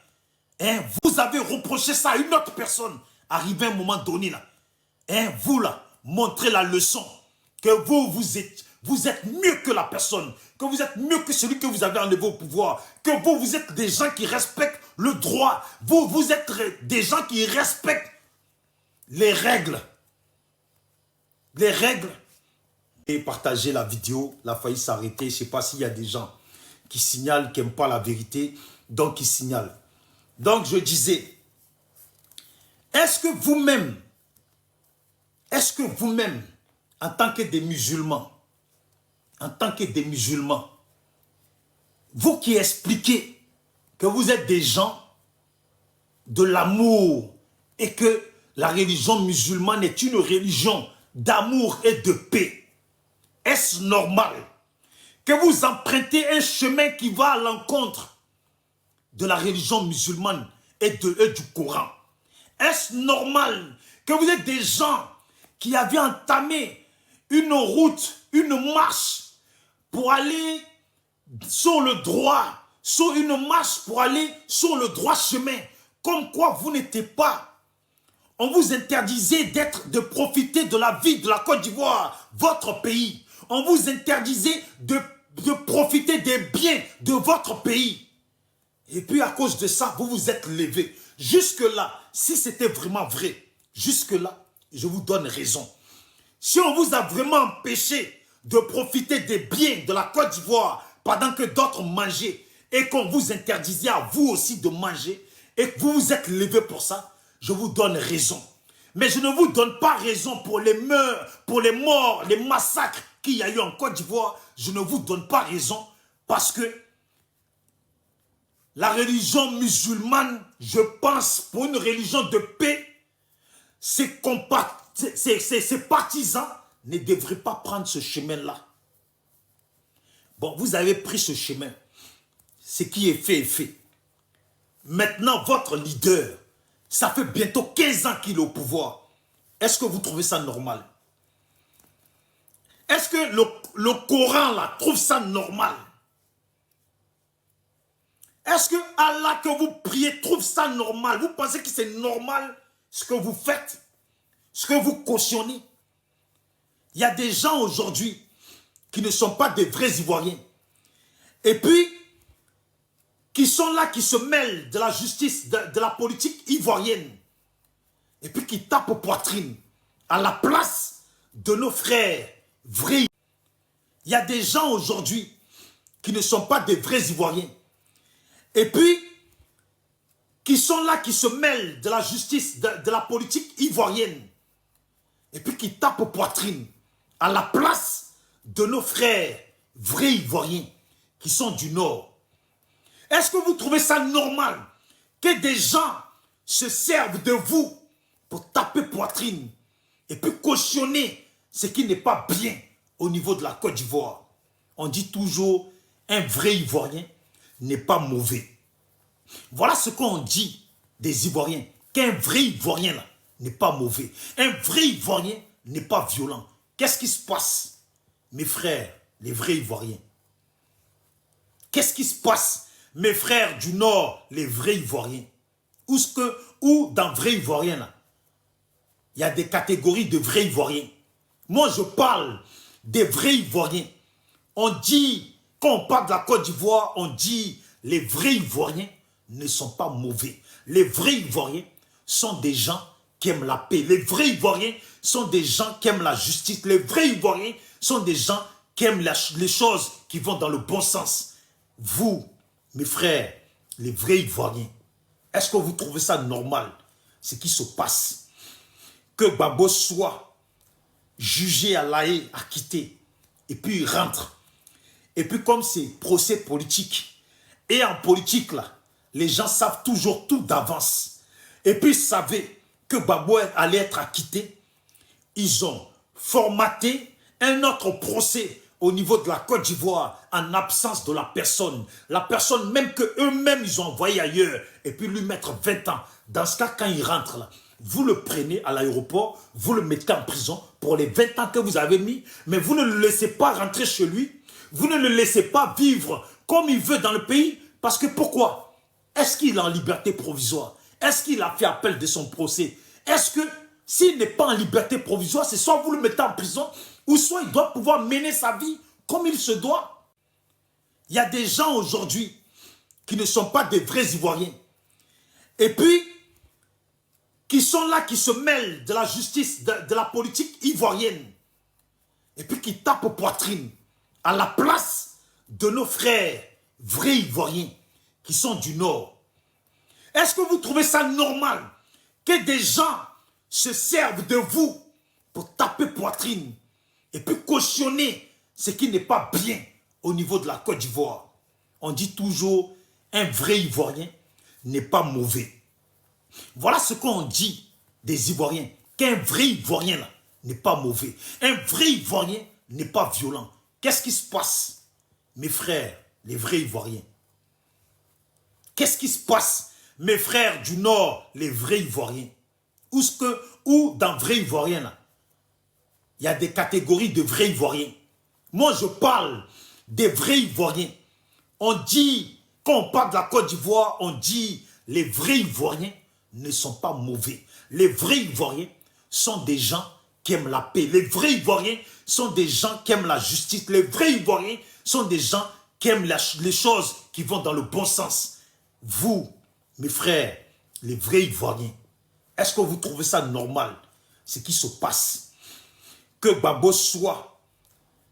Hein, vous avez reproché ça à une autre personne. Arrivé un moment donné, là. Hein, vous, là, montrez la leçon. Que vous êtes mieux que la personne. Que vous êtes mieux que celui que vous avez enlevé au pouvoir. Que vous êtes des gens qui respectent le droit. Vous êtes des gens qui respectent les règles. Les règles. Et partagez la vidéo. La failli s'arrêter. Je ne sais pas s'il y a des gens qui signalent, qui n'aiment pas la vérité. Donc, ils signalent. Donc, je disais, est-ce que vous-même, en tant que des musulmans, vous qui expliquez que vous êtes des gens de l'amour et que la religion musulmane est une religion d'amour et de paix, est-ce normal que vous empruntez un chemin qui va à l'encontre de la religion musulmane et du Coran? Est-ce normal que vous êtes des gens qui avaient entamé une route, une marche pour aller sur le droit, sur une marche pour aller sur le droit chemin, comme quoi vous n'étiez pas? On vous interdisait de profiter de la vie de la Côte d'Ivoire, votre pays. On vous interdisait de profiter des biens de votre pays. Et puis à cause de ça, vous vous êtes levé. Jusque-là, si c'était vraiment vrai, jusque-là, je vous donne raison. Si on vous a vraiment empêché de profiter des biens de la Côte d'Ivoire pendant que d'autres mangeaient et qu'on vous interdisait à vous aussi de manger et que vous vous êtes levé pour ça, je vous donne raison. Mais je ne vous donne pas raison pour les morts, les massacres qu'il y a eu en Côte d'Ivoire. Je ne vous donne pas raison parce que la religion musulmane, je pense, pour une religion de paix, ses partisans ne devraient pas prendre ce chemin-là. Bon, vous avez pris ce chemin. Ce qui est fait est fait. Maintenant, votre leader, ça fait bientôt 15 ans qu'il est au pouvoir. Est-ce que vous trouvez ça normal? Est-ce que le Coran, là, trouve ça normal? Est-ce que Allah que vous priez trouve ça normal? Vous pensez que c'est normal ce que vous faites? Ce que vous cautionnez? Il y a des gens aujourd'hui qui ne sont pas des vrais Ivoiriens. Et puis, qui sont là, qui se mêlent de la justice, de la politique ivoirienne. Et puis qui tapent aux poitrines à la place de nos frères vrais. Il y a des gens aujourd'hui qui ne sont pas des vrais Ivoiriens. Et puis, sont là, qui se mêlent de la justice, de la politique ivoirienne, et puis qui tapent aux poitrines à la place de nos frères vrais Ivoiriens qui sont du Nord. Est-ce que vous trouvez ça normal que des gens se servent de vous pour taper poitrine et puis cautionner ce qui n'est pas bien au niveau de la Côte d'Ivoire? On dit toujours, un vrai Ivoirien n'est pas mauvais. Voilà ce qu'on dit des Ivoiriens, qu'un vrai Ivoirien là n'est pas mauvais. Un vrai Ivoirien n'est pas violent. Qu'est-ce qui se passe, mes frères, les vrais Ivoiriens? Qu'est-ce qui se passe, mes frères du Nord, les vrais Ivoiriens? Ou dans vrais Ivoiriens là, il y a des catégories de vrais Ivoiriens. Moi, je parle des vrais Ivoiriens. On dit, quand on parle de la Côte d'Ivoire, on dit les vrais Ivoiriens ne sont pas mauvais. Les vrais Ivoiriens sont des gens qui aiment la paix. Les vrais Ivoiriens sont des gens qui aiment la justice. Les vrais Ivoiriens sont des gens qui aiment les choses qui vont dans le bon sens. Vous, mes frères, les vrais Ivoiriens, est-ce que vous trouvez ça normal, ce qui se passe? Que Gbagbo soit jugé à La Haye, acquitté, et puis il rentre. Et puis comme c'est procès politique, et en politique là, les gens savent toujours tout d'avance. Et puis ils savaient que Gbagbo allait être acquitté. Ils ont formaté un autre procès au niveau de la Côte d'Ivoire en absence de la personne. La personne même qu'eux-mêmes ils ont envoyé ailleurs et puis lui mettre 20 ans. Dans ce cas, quand il rentre là, vous le prenez à l'aéroport, vous le mettez en prison pour les 20 ans que vous avez mis, mais vous ne le laissez pas rentrer chez lui, vous ne le laissez pas vivre comme il veut dans le pays, parce que pourquoi? Est-ce qu'il est en liberté provisoire? Est-ce qu'il a fait appel de son procès? Est-ce que s'il n'est pas en liberté provisoire, c'est soit vous le mettez en prison, ou soit il doit pouvoir mener sa vie comme il se doit? Il y a des gens aujourd'hui qui ne sont pas des vrais Ivoiriens. Et puis, qui sont là, qui se mêlent de la justice, de la politique ivoirienne. Et puis qui tapent aux poitrines à la place de nos frères vrais Ivoiriens qui sont du Nord. Est-ce que vous trouvez ça normal que des gens se servent de vous pour taper poitrine et puis cautionner ce qui n'est pas bien au niveau de la Côte d'Ivoire? On dit toujours, un vrai Ivoirien n'est pas mauvais. Voilà ce qu'on dit des Ivoiriens, qu'un vrai Ivoirien là n'est pas mauvais. Un vrai Ivoirien n'est pas violent. Qu'est-ce qui se passe, mes frères, les vrais Ivoiriens? Qu'est-ce qui se passe, mes frères du Nord, les vrais Ivoiriens? Ou dans vrais Ivoiriens là, il y a des catégories de vrais Ivoiriens. Moi, je parle des vrais Ivoiriens. On dit, quand on parle de la Côte d'Ivoire, on dit les vrais Ivoiriens ne sont pas mauvais. Les vrais Ivoiriens sont des gens qui aiment la paix. Les vrais Ivoiriens sont des gens qui aiment la justice. Les vrais Ivoiriens sont des gens qui aiment les choses qui vont dans le bon sens. Vous, mes frères, les vrais Ivoiriens, est-ce que vous trouvez ça normal, ce qui se passe? Que Gbagbo soit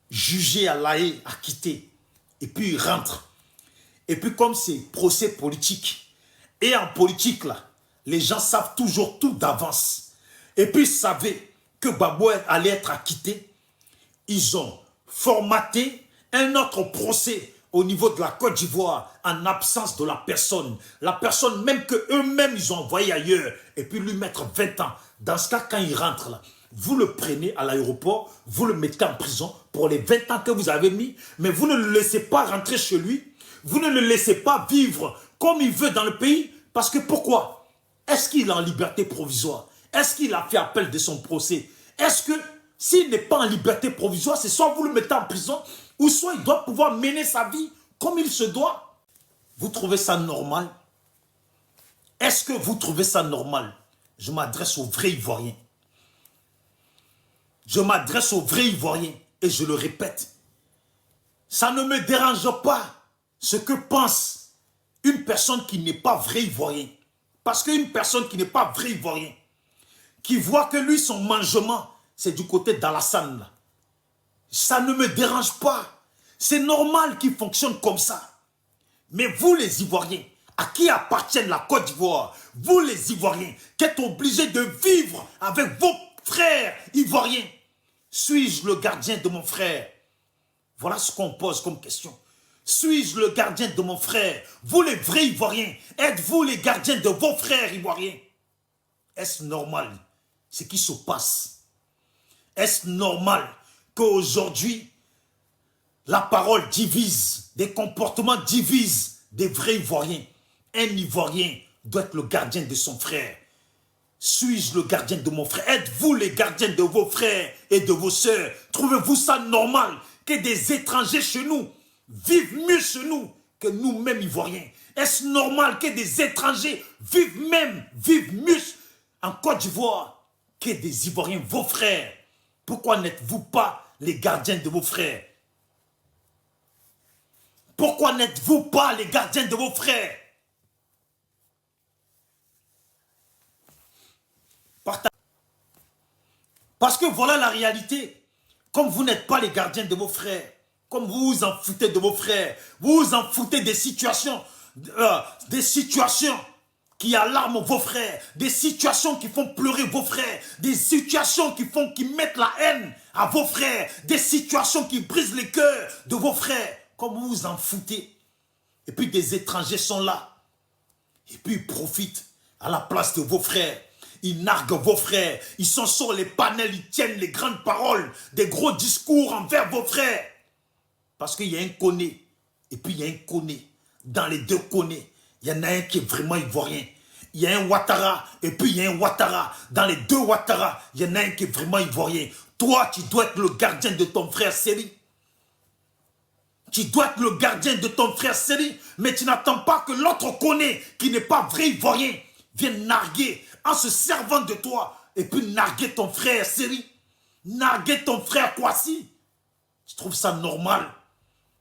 jugé à La Haye, acquitté, et puis il rentre. Et puis comme c'est procès politique, et en politique là, les gens savent toujours tout d'avance. Et puis ils savaient que Gbagbo allait être acquitté. Ils ont formaté un autre procès au niveau de la Côte d'Ivoire en absence de la personne. La personne même qu'eux-mêmes ils ont envoyé ailleurs et puis lui mettre 20 ans. Dans ce cas, quand il rentre là, vous le prenez à l'aéroport, vous le mettez en prison pour les 20 ans que vous avez mis, mais vous ne le laissez pas rentrer chez lui, vous ne le laissez pas vivre comme il veut dans le pays, parce que pourquoi? Est-ce qu'il est en liberté provisoire? Est-ce qu'il a fait appel de son procès? Est-ce que s'il n'est pas en liberté provisoire, c'est soit vous le mettez en prison, ou soit il doit pouvoir mener sa vie comme il se doit? Vous trouvez ça normal? Est-ce que vous trouvez ça normal? Je m'adresse aux vrais Ivoiriens. Je m'adresse aux vrais Ivoiriens et je le répète. Ça ne me dérange pas ce que pense une personne qui n'est pas vrai Ivoirien. Parce qu'une personne qui n'est pas vrai Ivoirien, qui voit que lui, son mangement, c'est du côté d'Alassane, là. Ça ne me dérange pas. C'est normal qu'il fonctionne comme ça. Mais vous, les Ivoiriens, À qui appartient la Côte d'Ivoire? Vous les Ivoiriens, qui êtes obligés de vivre avec vos frères ivoiriens. Suis-je le gardien de mon frère? Voilà ce qu'on pose comme question. Suis-je le gardien de mon frère? Vous les vrais Ivoiriens, êtes-vous les gardiens de vos frères Ivoiriens? Est-ce normal ce qui se passe? Est-ce normal qu'aujourd'hui, la parole divise, des comportements divisent des vrais Ivoiriens? Un Ivoirien doit être le gardien de son frère. Suis-je le gardien de mon frère? Êtes-vous les gardiens de vos frères et de vos sœurs? Trouvez-vous ça normal que des étrangers chez nous vivent mieux chez nous que nous-mêmes Ivoiriens? Est-ce normal que des étrangers vivent mieux en Côte d'Ivoire que des Ivoiriens, vos frères? Pourquoi n'êtes-vous pas les gardiens de vos frères? Pourquoi n'êtes-vous pas les gardiens de vos frères? Parce que voilà la réalité. Comme vous n'êtes pas les gardiens de vos frères, comme vous vous en foutez de vos frères, vous vous en foutez des situations qui alarment vos frères, des situations qui font pleurer vos frères, des situations qui mettent la haine à vos frères, des situations qui brisent les cœurs de vos frères, comme vous vous en foutez. Et puis des étrangers sont là, et puis ils profitent à la place de vos frères. Ils narguent vos frères, ils sont sur les panels, ils tiennent les grandes paroles, des gros discours envers vos frères. Parce qu'il y a un Koné, et puis il y a un Koné. Dans les deux Koné, il y en a un qui est vraiment ivoirien. Il y a un Ouattara, et puis il y a un Ouattara. Dans les deux Ouattara, il y en a un qui est vraiment ivoirien. Toi, tu dois être le gardien de ton frère Séri. Tu dois être le gardien de ton frère Séri, mais tu n'attends pas que l'autre Koné, qui n'est pas vrai ivoirien, vienne narguer en se servant de toi, et puis narguer ton frère Séri, narguer ton frère Kwasi. Je trouve ça normal.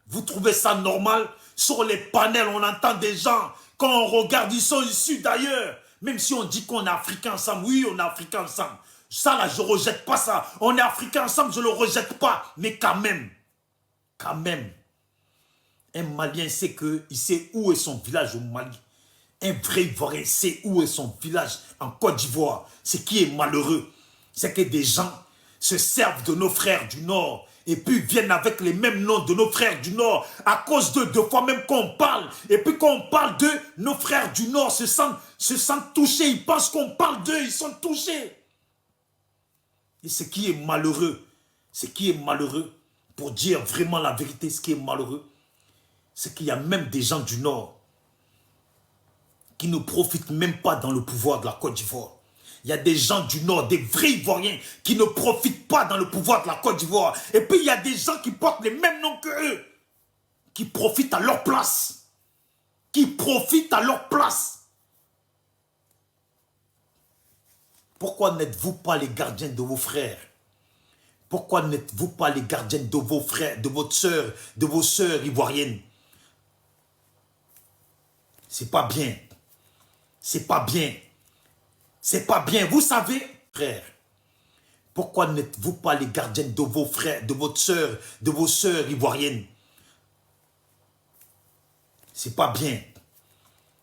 Vous trouvez ça normal? Sur les panels, on entend des gens, quand on regarde, ils sont issus d'ailleurs. Même si on dit qu'on est africains ensemble, oui, on est africains ensemble. Ça là, je ne rejette pas ça. On est africains ensemble, je ne le rejette pas. Mais quand même, un Malien sait il sait où est son village au Mali. Un vrai Ivoirien sait où est son village en Côte d'Ivoire. Ce qui est malheureux, c'est que des gens se servent de nos frères du Nord et puis viennent avec les mêmes noms de nos frères du Nord à cause d'eux, deux fois même qu'on parle. Et puis quand on parle d'eux, nos frères du Nord se sentent touchés. Ils pensent qu'on parle d'eux, ils sont touchés. Et ce qui est malheureux, pour dire vraiment la vérité, ce qui est malheureux, c'est qu'il y a même des gens du Nord qui ne profitent même pas dans le pouvoir de la Côte d'Ivoire. Il y a des gens du Nord, des vrais Ivoiriens, qui ne profitent pas dans le pouvoir de la Côte d'Ivoire. Et puis il y a des gens qui portent les mêmes noms que eux, qui profitent à leur place. Pourquoi n'êtes-vous pas les gardiens de vos frères? Pourquoi n'êtes-vous pas les gardiens de vos frères, de votre sœur, de vos sœurs ivoiriennes? C'est pas bien. C'est pas bien. C'est pas bien. Vous savez, frères, pourquoi n'êtes-vous pas les gardiens de vos frères, de votre sœur, de vos sœurs ivoiriennes? C'est pas bien.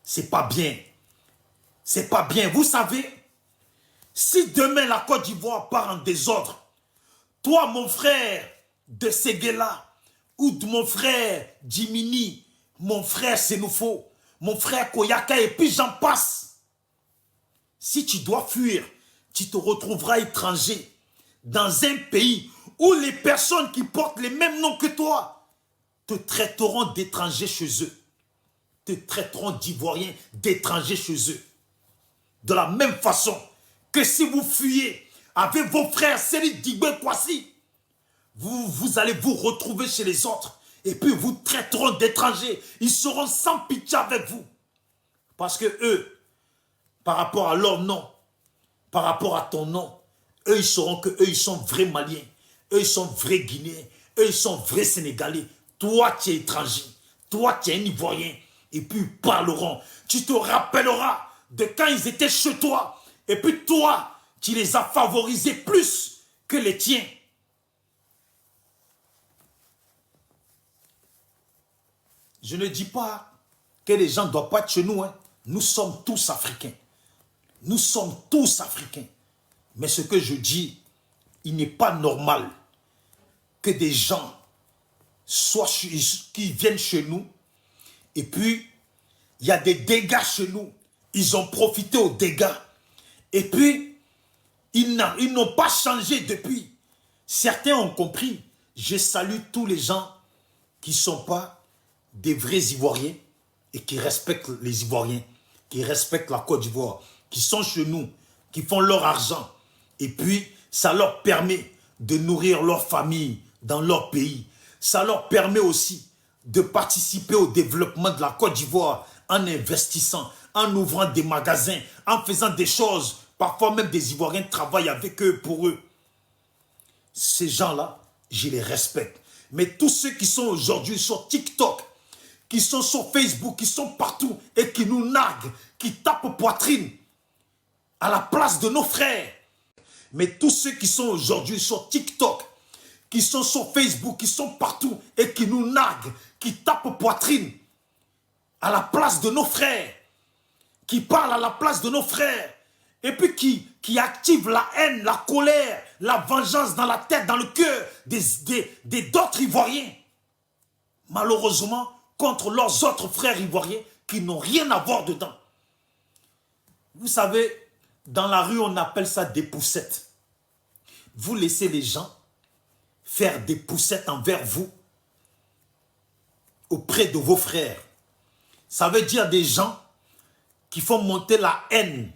C'est pas bien. C'est pas bien. Vous savez, si demain la Côte d'Ivoire part en désordre, toi, mon frère de Séguéla, ou de mon frère Jimini, mon frère Sénoufo, mon frère Koyaka, et puis j'en passe. Si tu dois fuir, tu te retrouveras étranger dans un pays où les personnes qui portent les mêmes noms que toi te traiteront d'étranger chez eux. Te traiteront d'Ivoiriens d'étrangers chez eux. De la même façon que si vous fuyez avec vos frères Séri Digbe Kwasi, vous allez vous retrouver chez les autres et puis vous traiteront d'étrangers. Ils seront sans pitié avec vous. Parce que eux, par rapport à leur nom, par rapport à ton nom, eux, ils sauront que eux, ils sont vrais Maliens. Eux, ils sont vrais Guinéens. Eux, ils sont vrais Sénégalais. Toi, tu es étranger. Toi, tu es un Ivoirien. Et puis, ils parleront. Tu te rappelleras de quand ils étaient chez toi. Et puis, toi, tu les as favorisés plus que les tiens. Je ne dis pas que les gens ne doivent pas être chez nous. Hein. Nous sommes tous africains. Nous sommes tous africains. Mais ce que je dis, il n'est pas normal que des gens qui viennent chez nous et puis il y a des dégâts chez nous. Ils ont profité aux dégâts. Et puis, ils n'ont pas changé depuis. Certains ont compris. Je salue tous les gens qui ne sont pas des vrais Ivoiriens et qui respectent les Ivoiriens, qui respectent la Côte d'Ivoire, qui sont chez nous, qui font leur argent. Et puis, ça leur permet de nourrir leur famille dans leur pays. Ça leur permet aussi de participer au développement de la Côte d'Ivoire en investissant, en ouvrant des magasins, en faisant des choses. Parfois même des Ivoiriens travaillent avec eux pour eux. Ces gens-là, je les respecte. Mais tous ceux qui sont aujourd'hui sur TikTok, qui sont sur Facebook, qui sont partout et qui nous narguent, qui tapent poitrine à la place de nos frères. Mais tous ceux qui sont aujourd'hui sur TikTok, qui sont sur Facebook, qui sont partout et qui nous narguent, qui tapent poitrine à la place de nos frères, qui parlent à la place de nos frères, et puis qui activent la haine, la colère, la vengeance dans la tête, dans le cœur d'autres Ivoiriens. Malheureusement, contre leurs autres frères Ivoiriens qui n'ont rien à voir dedans. Vous savez, dans la rue, on appelle ça des poussettes. Vous laissez les gens faire des poussettes envers vous auprès de vos frères. Ça veut dire des gens qui font monter la haine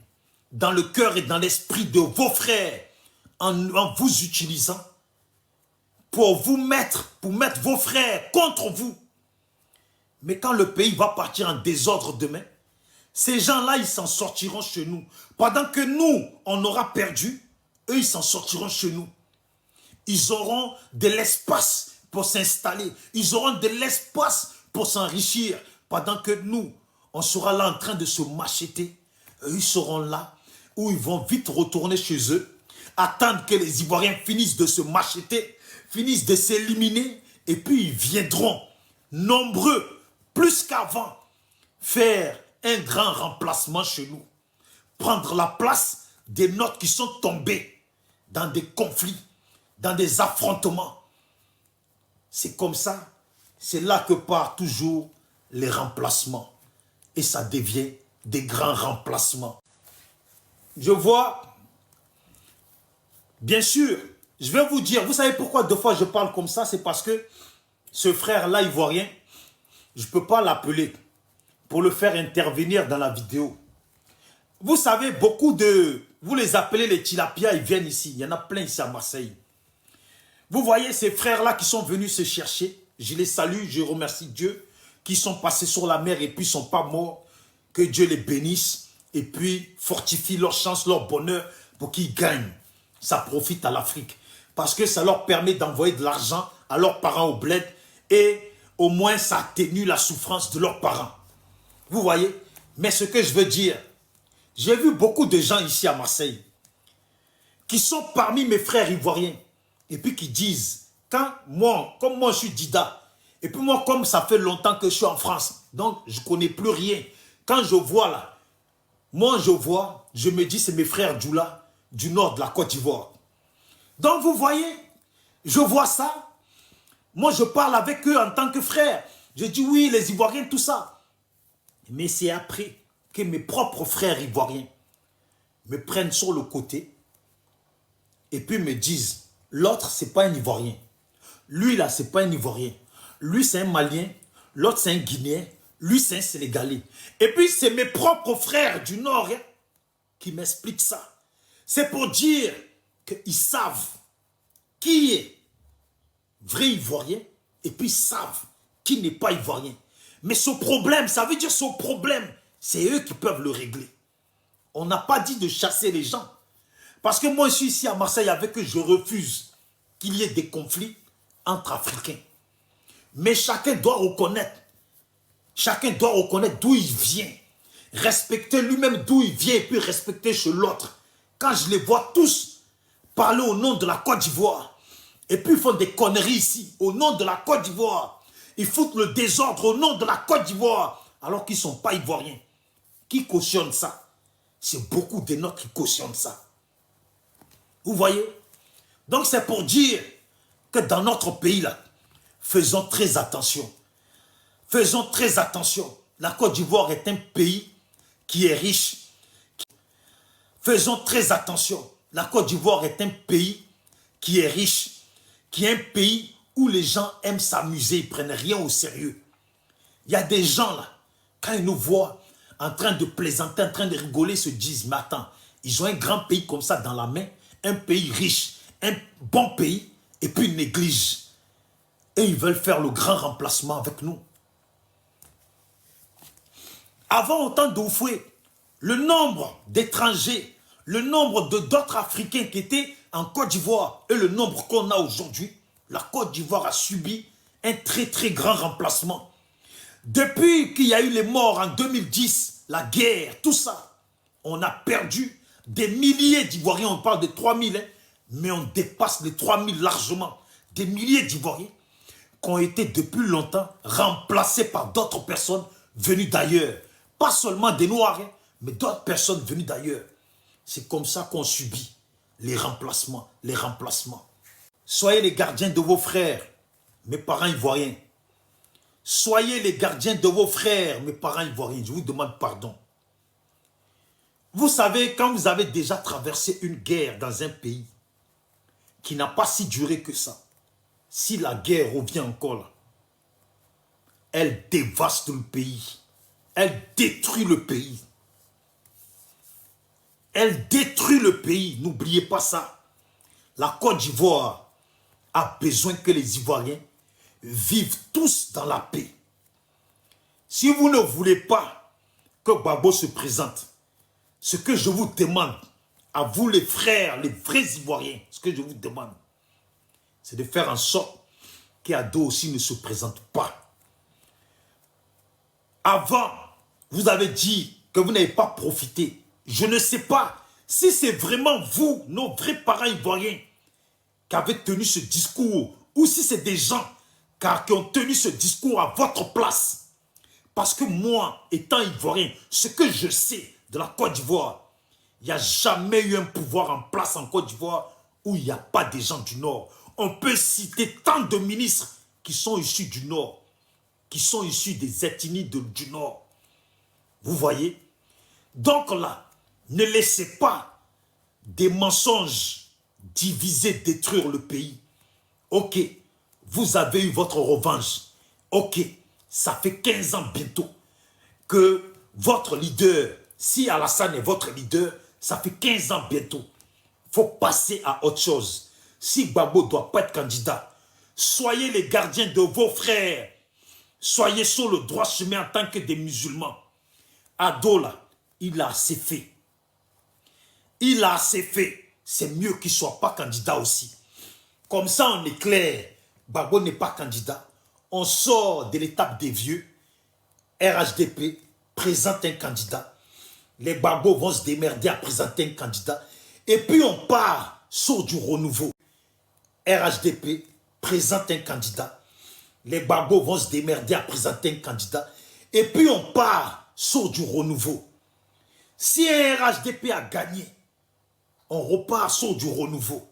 dans le cœur et dans l'esprit de vos frères en vous utilisant pour mettre vos frères contre vous. Mais quand le pays va partir en désordre demain, ces gens-là, ils s'en sortiront chez nous. Pendant que nous, on aura perdu, eux, ils s'en sortiront chez nous. Ils auront de l'espace pour s'installer. Ils auront de l'espace pour s'enrichir. Pendant que nous, on sera là en train de se macheter. Eux, ils seront là où ils vont vite retourner chez eux, attendre que les Ivoiriens finissent de se macheter, finissent de s'éliminer, et puis ils viendront, nombreux, plus qu'avant, faire un grand remplacement chez nous. Prendre la place des nôtres qui sont tombés dans des conflits, dans des affrontements. C'est comme ça, c'est là que partent toujours les remplacements. Et ça devient des grands remplacements. Je vois, bien sûr, je vais vous dire, vous savez pourquoi deux fois je parle comme ça? C'est parce que ce frère-là ivoirien, je ne peux pas l'appeler pour le faire intervenir dans la vidéo. Vous savez, beaucoup de... Vous les appelez les tilapias, ils viennent ici. Il y en a plein ici à Marseille. Vous voyez ces frères-là qui sont venus se chercher. Je les salue, je remercie Dieu, qui sont passés sur la mer et puis ne sont pas morts. Que Dieu les bénisse et puis fortifie leur chance, leur bonheur pour qu'ils gagnent. Ça profite à l'Afrique. Parce que ça leur permet d'envoyer de l'argent à leurs parents au bled et au moins ça atténue la souffrance de leurs parents. Vous voyez? Mais ce que je veux dire, j'ai vu beaucoup de gens ici à Marseille qui sont parmi mes frères ivoiriens et puis qui disent, comme moi je suis Dida, et puis moi comme ça fait longtemps que je suis en France, donc je ne connais plus rien. Quand je vois là, moi je vois, je me dis c'est mes frères Djoula du nord de la Côte d'Ivoire. Donc vous voyez, je vois ça, moi je parle avec eux en tant que frère. Je dis oui les Ivoiriens tout ça. Mais c'est après que mes propres frères ivoiriens me prennent sur le côté et puis me disent, l'autre c'est pas un Ivoirien, lui là c'est pas un Ivoirien, lui c'est un Malien, l'autre c'est un Guinéen, lui c'est un Sénégalais. Et puis c'est mes propres frères du Nord qui m'expliquent ça. C'est pour dire qu'ils savent qui est vrai Ivoirien et puis ils savent qui n'est pas Ivoirien. Mais ce problème, ça veut dire ce problème, c'est eux qui peuvent le régler. On n'a pas dit de chasser les gens. Parce que moi, je suis ici à Marseille avec eux, je refuse qu'il y ait des conflits entre Africains. Mais chacun doit reconnaître d'où il vient. Respecter lui-même d'où il vient et puis respecter chez l'autre. Quand je les vois tous parler au nom de la Côte d'Ivoire, et puis ils font des conneries ici, au nom de la Côte d'Ivoire, ils foutent le désordre au nom de la Côte d'Ivoire, alors qu'ils ne sont pas ivoiriens. Qui cautionne ça? C'est beaucoup de nôtres qui cautionnent ça. Vous voyez? Donc c'est pour dire que dans notre pays là, faisons très attention. Faisons très attention. La Côte d'Ivoire est un pays qui est riche. Faisons très attention. La Côte d'Ivoire est un pays qui est riche, qui est un pays où les gens aiment s'amuser, ils ne prennent rien au sérieux. Il y a des gens là, quand ils nous voient en train de plaisanter, en train de rigoler, se disent, mais attends, ils ont un grand pays comme ça dans la main, un pays riche, un bon pays, et puis ils négligent. Et ils veulent faire le grand remplacement avec nous. Avant, au temps d'Oufoué, le nombre d'étrangers, le nombre d'autres Africains qui étaient en Côte d'Ivoire et le nombre qu'on a aujourd'hui, la Côte d'Ivoire a subi un très très grand remplacement. Depuis qu'il y a eu les morts en 2010, la guerre, tout ça, on a perdu des milliers d'Ivoiriens, on parle de 3000, hein, mais on dépasse les 3000 largement. Des milliers d'Ivoiriens qui ont été depuis longtemps remplacés par d'autres personnes venues d'ailleurs. Pas seulement des Noirs, hein, mais d'autres personnes venues d'ailleurs. C'est comme ça qu'on subit les remplacements, les remplacements. Soyez les gardiens de vos frères, mes parents ivoiriens. Soyez les gardiens de vos frères, mes parents ivoiriens. Je vous demande pardon. Vous savez, quand vous avez déjà traversé une guerre dans un pays qui n'a pas si duré que ça, si la guerre revient encore là, elle dévaste le pays. Elle détruit le pays. Elle détruit le pays. N'oubliez pas ça. La Côte d'Ivoire a besoin que les Ivoiriens vivent tous dans la paix. Si vous ne voulez pas que Gbagbo se présente, ce que je vous demande, à vous les frères, les vrais Ivoiriens, ce que je vous demande, c'est de faire en sorte qu'Ado aussi ne se présente pas. Avant, vous avez dit que vous n'avez pas profité. Je ne sais pas si c'est vraiment vous, nos vrais parents ivoiriens, qui avez tenu ce discours, ou si c'est des gens qui ont tenu ce discours à votre place. Parce que moi, étant ivoirien, ce que je sais de la Côte d'Ivoire, il n'y a jamais eu un pouvoir en place en Côte d'Ivoire où il n'y a pas des gens du Nord. On peut citer tant de ministres qui sont issus du Nord, qui sont issus des ethnies du Nord. Vous voyez? Donc là, ne laissez pas des mensonges diviser, détruire le pays. Ok, vous avez eu votre revanche. Ok, ça fait 15 ans bientôt que votre leader, si Alassane est votre leader, ça fait 15 ans bientôt. Il faut passer à autre chose. Si Gbagbo ne doit pas être candidat, soyez les gardiens de vos frères. Soyez sur le droit chemin en tant que des musulmans. Ado là, il a assez fait. Il a assez fait. C'est mieux qu'il ne soit pas candidat aussi. Comme ça, on est clair. Gbagbo n'est pas candidat. On sort de l'étape des vieux. RHDP présente un candidat. Les Gbagbo vont se démerder à présenter un candidat. Et puis on part sur du renouveau. RHDP présente un candidat. Les Gbagbo vont se démerder à présenter un candidat. Et puis on part sur du renouveau. Si un RHDP a gagné, on repart sur du renouveau.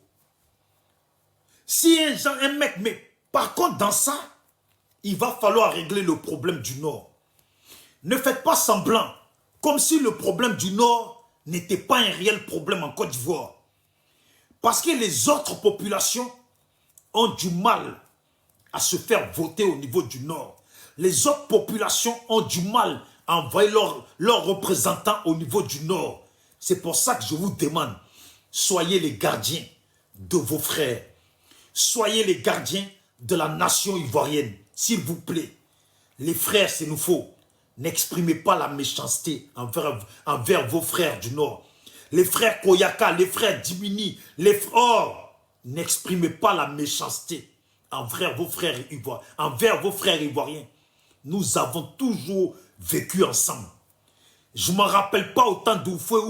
Si un mec, mais par contre dans ça, il va falloir régler le problème du Nord. Ne faites pas semblant, comme si le problème du Nord n'était pas un réel problème en Côte d'Ivoire. Parce que les autres populations ont du mal à se faire voter au niveau du Nord. Les autres populations ont du mal à envoyer leurs représentants au niveau du Nord. C'est pour ça que je vous demande, soyez les gardiens de vos frères. Soyez les gardiens de la nation ivoirienne, s'il vous plaît. Les frères, c'est nous faut. N'exprimez pas la méchanceté envers vos frères du Nord. Les frères Koyaka, les frères Dimini, les frères, n'exprimez pas la méchanceté envers vos frères ivoiriens. Nous avons toujours vécu ensemble. Je ne me rappelle pas autant d'Oufoué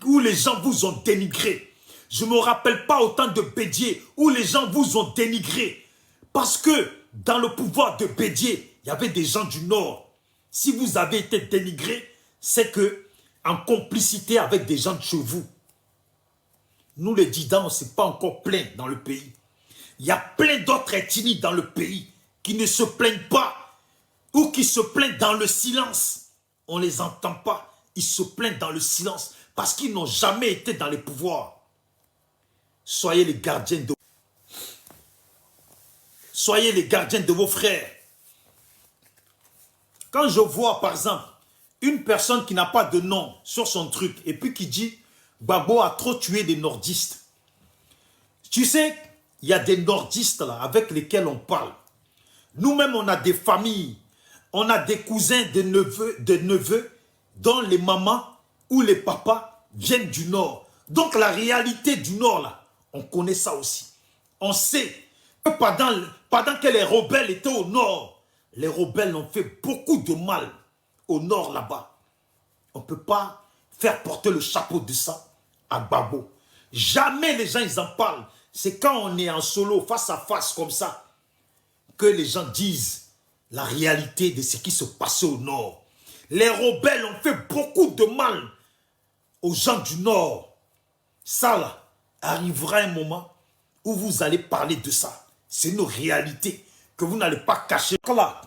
où les gens vous ont dénigré. Je ne me rappelle pas autant de Bédié où les gens vous ont dénigré. Parce que dans le pouvoir de Bédié, il y avait des gens du Nord Si vous avez été dénigré, c'est que en complicité avec des gens de chez vous. Nous les Didans, ce n'est pas encore plein dans le pays. Il y a plein d'autres ethnies dans le pays qui ne se plaignent pas ou qui se plaignent dans le silence. On ne les entend pas. Ils se plaignent dans le silence parce qu'ils n'ont jamais été dans les pouvoirs. Soyez les gardiens de... Soyez les gardiens de vos frères. Quand je vois, par exemple, une personne qui n'a pas de nom sur son truc et puis qui dit « Gbagbo a trop tué des nordistes ». Tu sais, il y a des nordistes là avec lesquels on parle. Nous-mêmes, on a des familles, on a des cousins, des neveux dont les mamans ou les papas viennent du Nord. Donc la réalité du Nord, là, on connaît ça aussi. On sait que pendant que les rebelles étaient au Nord, les rebelles ont fait beaucoup de mal au Nord là-bas. On ne peut pas faire porter le chapeau de ça à Gbagbo. Jamais les gens ils en parlent. C'est quand on est en solo, face à face comme ça, que les gens disent la réalité de ce qui se passait au Nord. Les rebelles ont fait beaucoup de mal aux gens du Nord. Ça là, arrivera un moment où vous allez parler de ça. C'est une réalité que vous n'allez pas cacher. Là,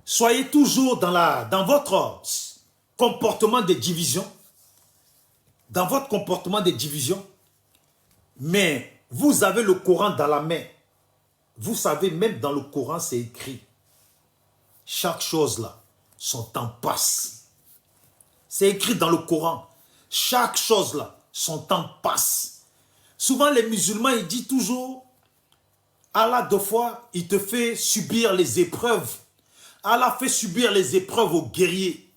soyez toujours dans votre comportement de division. Dans votre comportement de division. Mais vous avez le Coran dans la main. Vous savez, même dans le Coran, c'est écrit. Chaque chose là, son temps passe. C'est écrit dans le Coran. Chaque chose là, son temps passe. Souvent, les musulmans, ils disent toujours, Allah, deux fois, il te fait subir les épreuves. Allah fait subir les épreuves aux guerriers.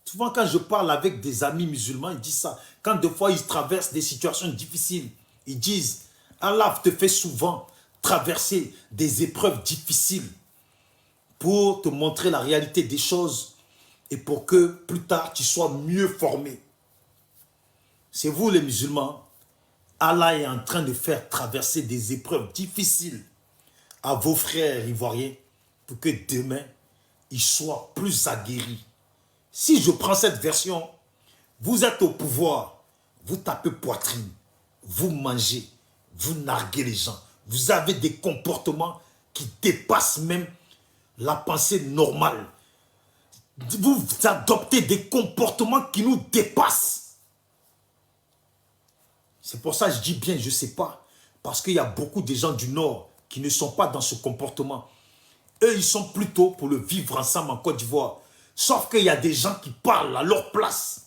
Souvent, quand je parle avec des amis musulmans, ils disent ça. Quand deux fois, ils traversent des situations difficiles, ils disent, Allah te fait souvent traverser des épreuves difficiles pour te montrer la réalité des choses et pour que plus tard, tu sois mieux formé. C'est vous les musulmans. Allah est en train de faire traverser des épreuves difficiles à vos frères ivoiriens pour que demain, ils soient plus aguerris. Si je prends cette version, vous êtes au pouvoir, vous tapez poitrine, vous mangez, vous narguez les gens. Vous avez des comportements qui dépassent même la pensée normale. Vous adoptez des comportements qui nous dépassent. C'est pour ça que je dis bien, je ne sais pas. Parce qu'il y a beaucoup de gens du Nord qui ne sont pas dans ce comportement. Eux, ils sont plutôt pour le vivre ensemble en Côte d'Ivoire. Sauf qu'il y a des gens qui parlent à leur place.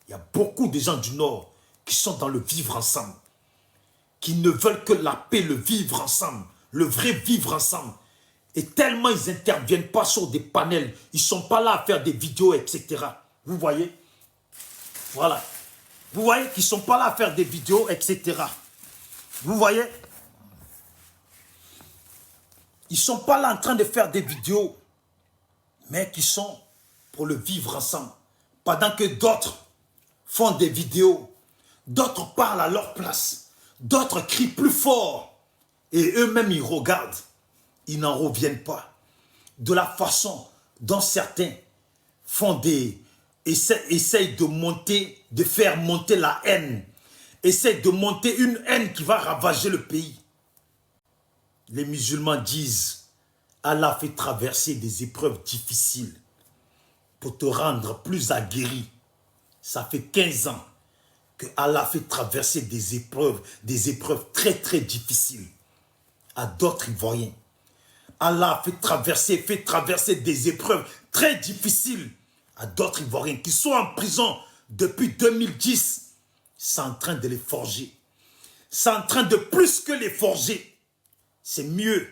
Il y a beaucoup de gens du Nord qui sont dans le vivre ensemble. Qui ne veulent que la paix, le vivre ensemble. Le vrai vivre ensemble. Et tellement ils n'interviennent pas sur des panels. Ils ne sont pas là à faire des vidéos, etc. Vous voyez? Voilà. Vous voyez qu'ils ne sont pas là à faire des vidéos, etc. Vous voyez? Ils ne sont pas là en train de faire des vidéos, mais qui sont pour le vivre ensemble. Pendant que d'autres font des vidéos, d'autres parlent à leur place, d'autres crient plus fort, et eux-mêmes ils regardent, ils n'en reviennent pas. De la façon dont certains font essayent de monter, de faire monter la haine, essayent de monter une haine qui va ravager le pays. Les musulmans disent, Allah fait traverser des épreuves difficiles pour te rendre plus aguerri. Ça fait 15 ans que Allah fait traverser des épreuves très très difficiles à d'autres Ivoiriens. Allah fait traverser des épreuves très difficiles à d'autres Ivoiriens qui sont en prison depuis 2010. C'est en train de les forger. C'est en train de plus que les forger. C'est mieux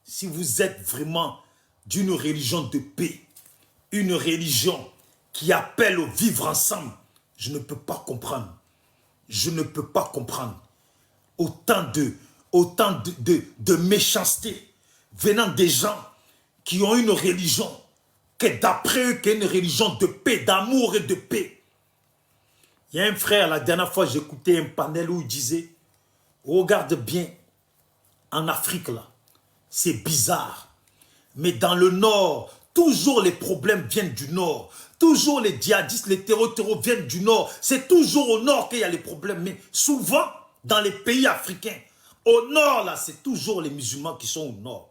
si vous êtes vraiment d'une religion de paix, une religion qui appelle au vivre ensemble. Je ne peux pas comprendre. Je ne peux pas comprendre autant de méchanceté venant des gens qui ont une religion qui est d'après eux, qui est une religion de paix, d'amour et de paix. Il y a un frère, la dernière fois, j'écoutais un panel où il disait, regarde bien, en Afrique, là, c'est bizarre. Mais dans le Nord, Toujours les problèmes viennent du nord. Toujours les djihadistes, les terroristes viennent du nord. C'est toujours au nord qu'il y a les problèmes. Mais souvent, dans les pays africains, au nord, là, c'est toujours les musulmans qui sont au nord.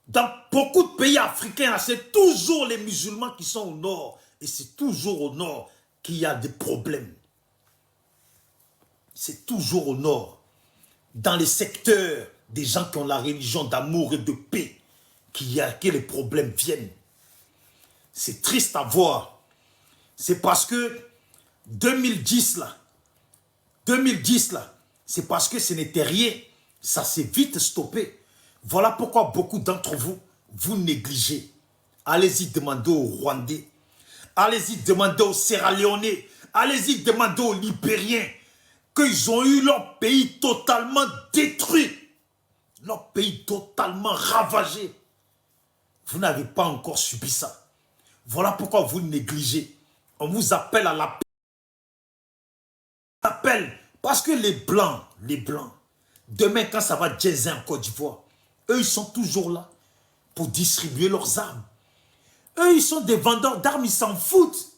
Dans beaucoup de pays africains, c'est toujours les musulmans qui sont au nord. Et c'est toujours au nord qu'il y a des problèmes. C'est toujours au nord. Dans les secteurs des gens qui ont la religion d'amour et de paix, que les problèmes viennent. C'est triste à voir. C'est parce que 2010 là, c'est parce que ce n'était rien. Ça s'est vite stoppé. Voilà pourquoi beaucoup d'entre vous, vous négligez. Allez-y demander aux Rwandais. Allez-y demander aux Sierra-Léonais. Allez-y demander aux Libériens qu'ils ont eu leur pays totalement détruit. Leur pays totalement ravagé. Vous n'avez pas encore subi ça. Voilà pourquoi vous négligez. On vous appelle à la paix. Parce que les Blancs, demain quand ça va jazzer en Côte d'Ivoire, eux ils sont toujours là pour distribuer leurs armes. Eux ils sont des vendeurs d'armes, ils s'en foutent.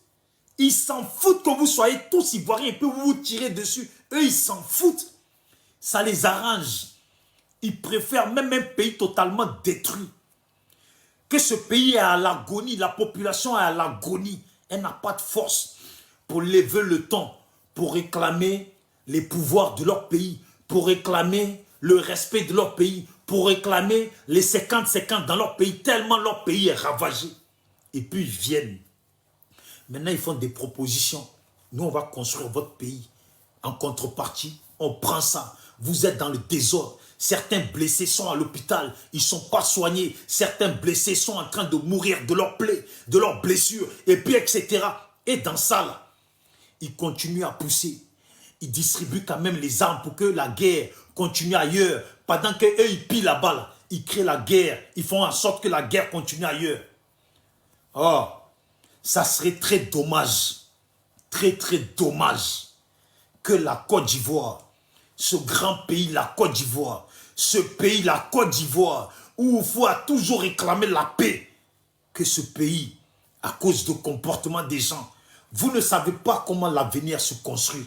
Ils s'en foutent que vous soyez tous ivoiriens et puis vous vous tirez dessus. Eux ils s'en foutent. Ça les arrange. Ils préfèrent même un pays totalement détruit. Que ce pays est à l'agonie, la population est à l'agonie. Elle n'a pas de force pour lever le ton, pour réclamer les pouvoirs de leur pays, pour réclamer le respect de leur pays, pour réclamer les 50-50 dans leur pays, tellement leur pays est ravagé. Et puis ils viennent. Maintenant, ils font des propositions. Nous, on va construire votre pays. En contrepartie, on prend ça. Vous êtes dans le désordre. Certains blessés sont à l'hôpital. Ils ne sont pas soignés. Certains blessés sont en train de mourir de leurs plaies, de leurs blessures, et puis etc. Et dans ça, là, ils continuent à pousser. Ils distribuent quand même les armes pour que la guerre continue ailleurs. Pendant qu'eux, ils pillent là-bas, là, ils créent la guerre. Ils font en sorte que la guerre continue ailleurs. Oh, ça serait très dommage, très dommage que la Côte d'Ivoire, ce grand pays, la Côte d'Ivoire, ce pays, la Côte d'Ivoire, où il faut toujours réclamer la paix, que ce pays, à cause du comportement des gens, vous ne savez pas comment l'avenir se construit.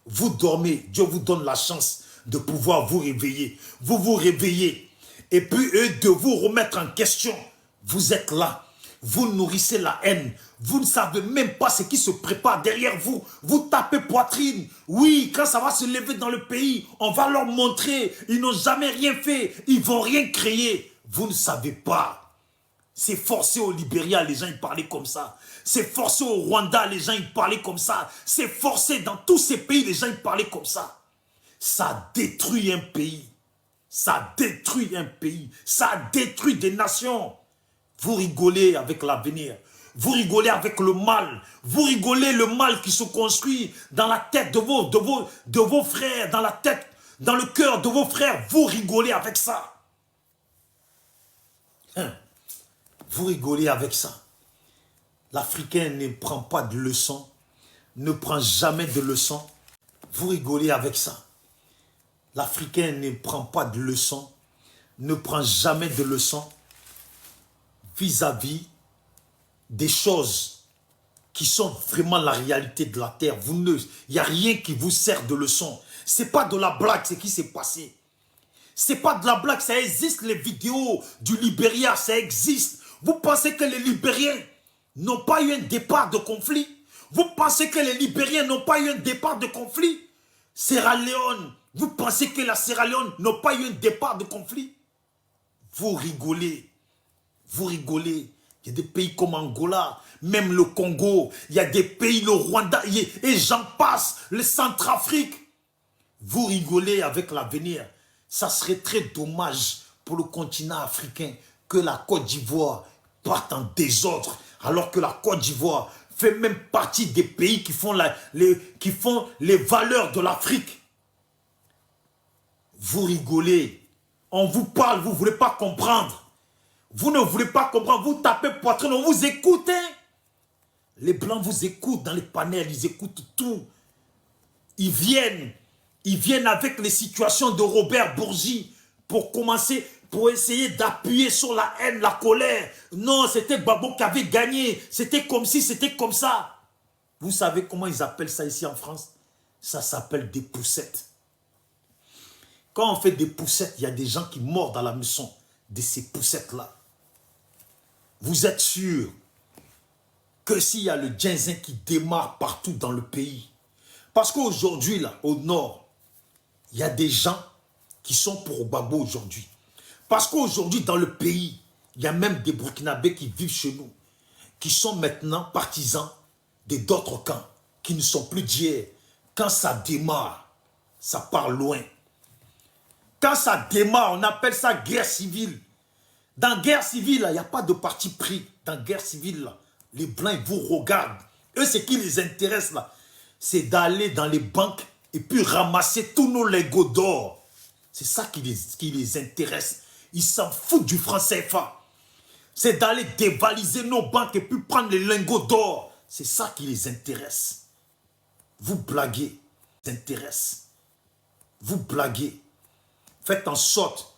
Vous dormez, Dieu vous donne la chance de pouvoir vous réveiller. Vous vous réveillez, et puis eux de vous remettre en question. Vous êtes là. Vous nourrissez la haine. Vous ne savez même pas ce qui se prépare derrière vous. Vous tapez poitrine. Oui, quand ça va se lever dans le pays, on va leur montrer. Ils n'ont jamais rien fait. Ils ne vont rien créer. Vous ne savez pas. C'est forcé au Libéria, les gens ils parlaient comme ça. C'est forcé au Rwanda, les gens ils parlaient comme ça. C'est forcé dans tous ces pays, les gens ils parlaient comme ça. Ça détruit un pays. Ça détruit un pays. Ça détruit des nations. Vous rigolez avec l'avenir. Vous rigolez avec le mal. Vous rigolez le mal qui se construit dans la tête de vos frères, dans la tête, dans le cœur de vos frères. Vous rigolez avec ça. Vous rigolez avec ça. L'Africain ne prend pas de leçons, ne prend jamais de leçons. Vous rigolez avec ça. L'Africain ne prend pas de leçons, ne prend jamais de leçons vis-à-vis des choses qui sont vraiment la réalité de la terre. Il n'y a rien qui vous sert de leçon. Ce n'est pas de la blague ce qui s'est passé. Ce n'est pas de la blague, ça existe, les vidéos du Libéria, ça existe. Vous pensez que les Libériens n'ont pas eu un départ de conflit? Vous pensez que les Libériens n'ont pas eu un départ de conflit? Sierra Leone, vous pensez que la Sierra Leone n'a pas eu un départ de conflit? Vous rigolez. Vous rigolez. Il y a des pays comme Angola, même le Congo, il y a des pays, le Rwanda, et j'en passe, le Centrafrique. Vous rigolez avec l'avenir. Ça serait très dommage pour le continent africain que la Côte d'Ivoire parte en désordre, alors que la Côte d'Ivoire fait même partie des pays qui font les valeurs de l'Afrique. Vous rigolez. On vous parle, vous ne voulez pas comprendre. Vous ne voulez pas comprendre, vous tapez poitrine, on vous écoute. Hein? Les Blancs vous écoutent dans les panels, ils écoutent tout. Ils viennent avec les situations de Robert Bourgi pour commencer, pour essayer d'appuyer sur la haine, la colère. Non, c'était Gbagbo qui avait gagné. C'était comme si, c'était comme ça. Vous savez comment ils appellent ça ici en France? Ça s'appelle des poussettes. Quand on fait des poussettes, il y a des gens qui mordent à la maison de ces poussettes-là. Vous êtes sûr que s'il y a le ginseng qui démarre partout dans le pays, parce qu'aujourd'hui, là, au nord, il y a des gens qui sont pour Gbagbo aujourd'hui. Parce qu'aujourd'hui, dans le pays, il y a même des Burkinabés qui vivent chez nous, qui sont maintenant partisans de d'autres camps, qui ne sont plus d'hier. Quand ça démarre, ça part loin. Quand ça démarre, on appelle ça guerre civile. Dans guerre civile, il n'y a pas de parti pris. Dans guerre civile, là, les Blancs, ils vous regardent. Eux, ce qui les intéresse, là, c'est d'aller dans les banques et puis ramasser tous nos lingots d'or. C'est ça qui les intéresse. Ils s'en foutent du franc CFA. C'est d'aller dévaliser nos banques et puis prendre les lingots d'or. C'est ça qui les intéresse. Vous blaguez, ça intéresse. Vous blaguez. Faites en sorte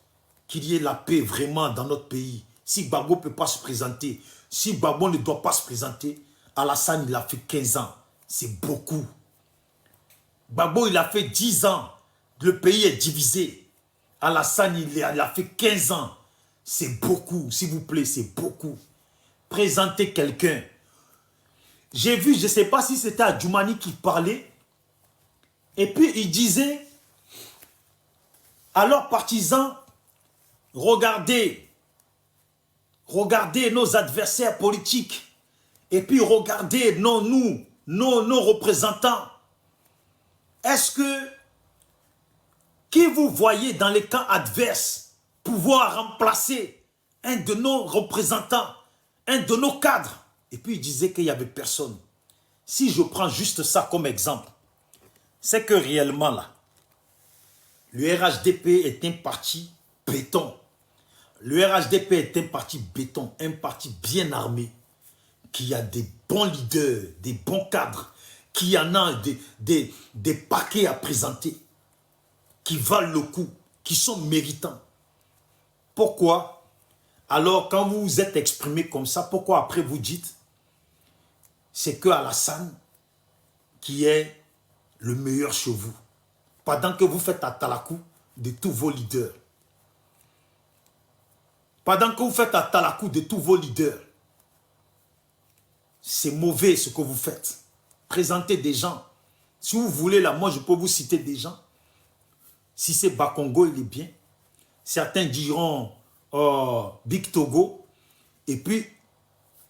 qu'il y ait la paix vraiment dans notre pays. Si Gbagbo ne peut pas se présenter, si Gbagbo ne doit pas se présenter, Alassane, il a fait 15 ans. C'est beaucoup. Gbagbo, il a fait 10 ans. Le pays est divisé. Alassane, il a fait 15 ans. C'est beaucoup, s'il vous plaît, c'est beaucoup. Présentez quelqu'un. J'ai vu, je ne sais pas si c'était Adjoumani qui parlait. Et puis, il disait, alors partisans, regardez nos adversaires politiques. Et puis, regardez nos représentants. Est-ce que, qui vous voyez dans les camps adverses pouvoir remplacer un de nos représentants, un de nos cadres? Et puis il disait qu'il n'y avait personne. Si je prends juste ça comme exemple, c'est que réellement là, le RHDP est un parti béton. Le RHDP est un parti béton, un parti bien armé, qui a des bons leaders, des bons cadres, qui en a des paquets à présenter, qui valent le coup, qui sont méritants. Pourquoi? Alors, quand vous vous êtes exprimé comme ça, pourquoi après vous dites c'est que Alassane qui est le meilleur chez vous, pendant que vous faites Atalakou de tous vos leaders. Pendant que vous faites Atalakou de tous vos leaders. C'est mauvais ce que vous faites. Présentez des gens. Si vous voulez là, moi je peux vous citer des gens. Si c'est Bakongo, il est bien. Certains diront Big Togo. Et puis,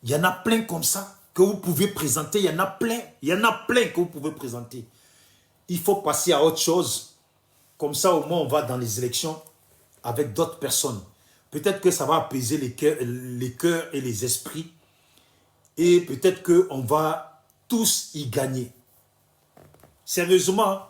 il y en a plein comme ça que vous pouvez présenter. Il y en a plein. Il y en a plein que vous pouvez présenter. Il faut passer à autre chose. Comme ça, au moins, on va dans les élections avec d'autres personnes. Peut-être que ça va apaiser les cœurs et les esprits. Et peut-être qu'on va tous y gagner. Sérieusement,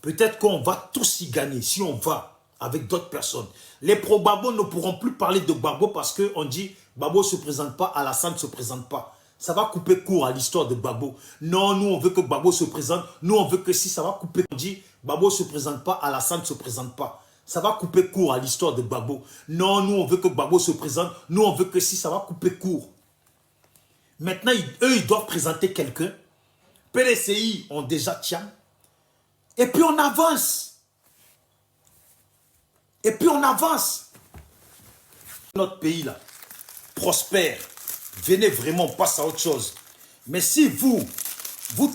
peut-être qu'on va tous y gagner si on va avec d'autres personnes. Les pro-Gbagbo ne pourront plus parler de Gbagbo parce qu'on dit Gbagbo ne se présente pas, Alassane ne se présente pas. Ça va couper court à l'histoire de Gbagbo. Non, nous on veut que Gbagbo se présente. Nous on veut que si ça va couper, on dit Gbagbo ne se présente pas, Alassane ne se présente pas. Ça va couper court à l'histoire de Gbagbo. Non, nous on veut que Gbagbo se présente. Nous on veut que si ça va couper court. Maintenant, eux ils doivent présenter quelqu'un. PLCI ont déjà tient. Et puis on avance. Et puis on avance. Notre pays là prospère. Venez vraiment, on passe à autre chose. Mais si vous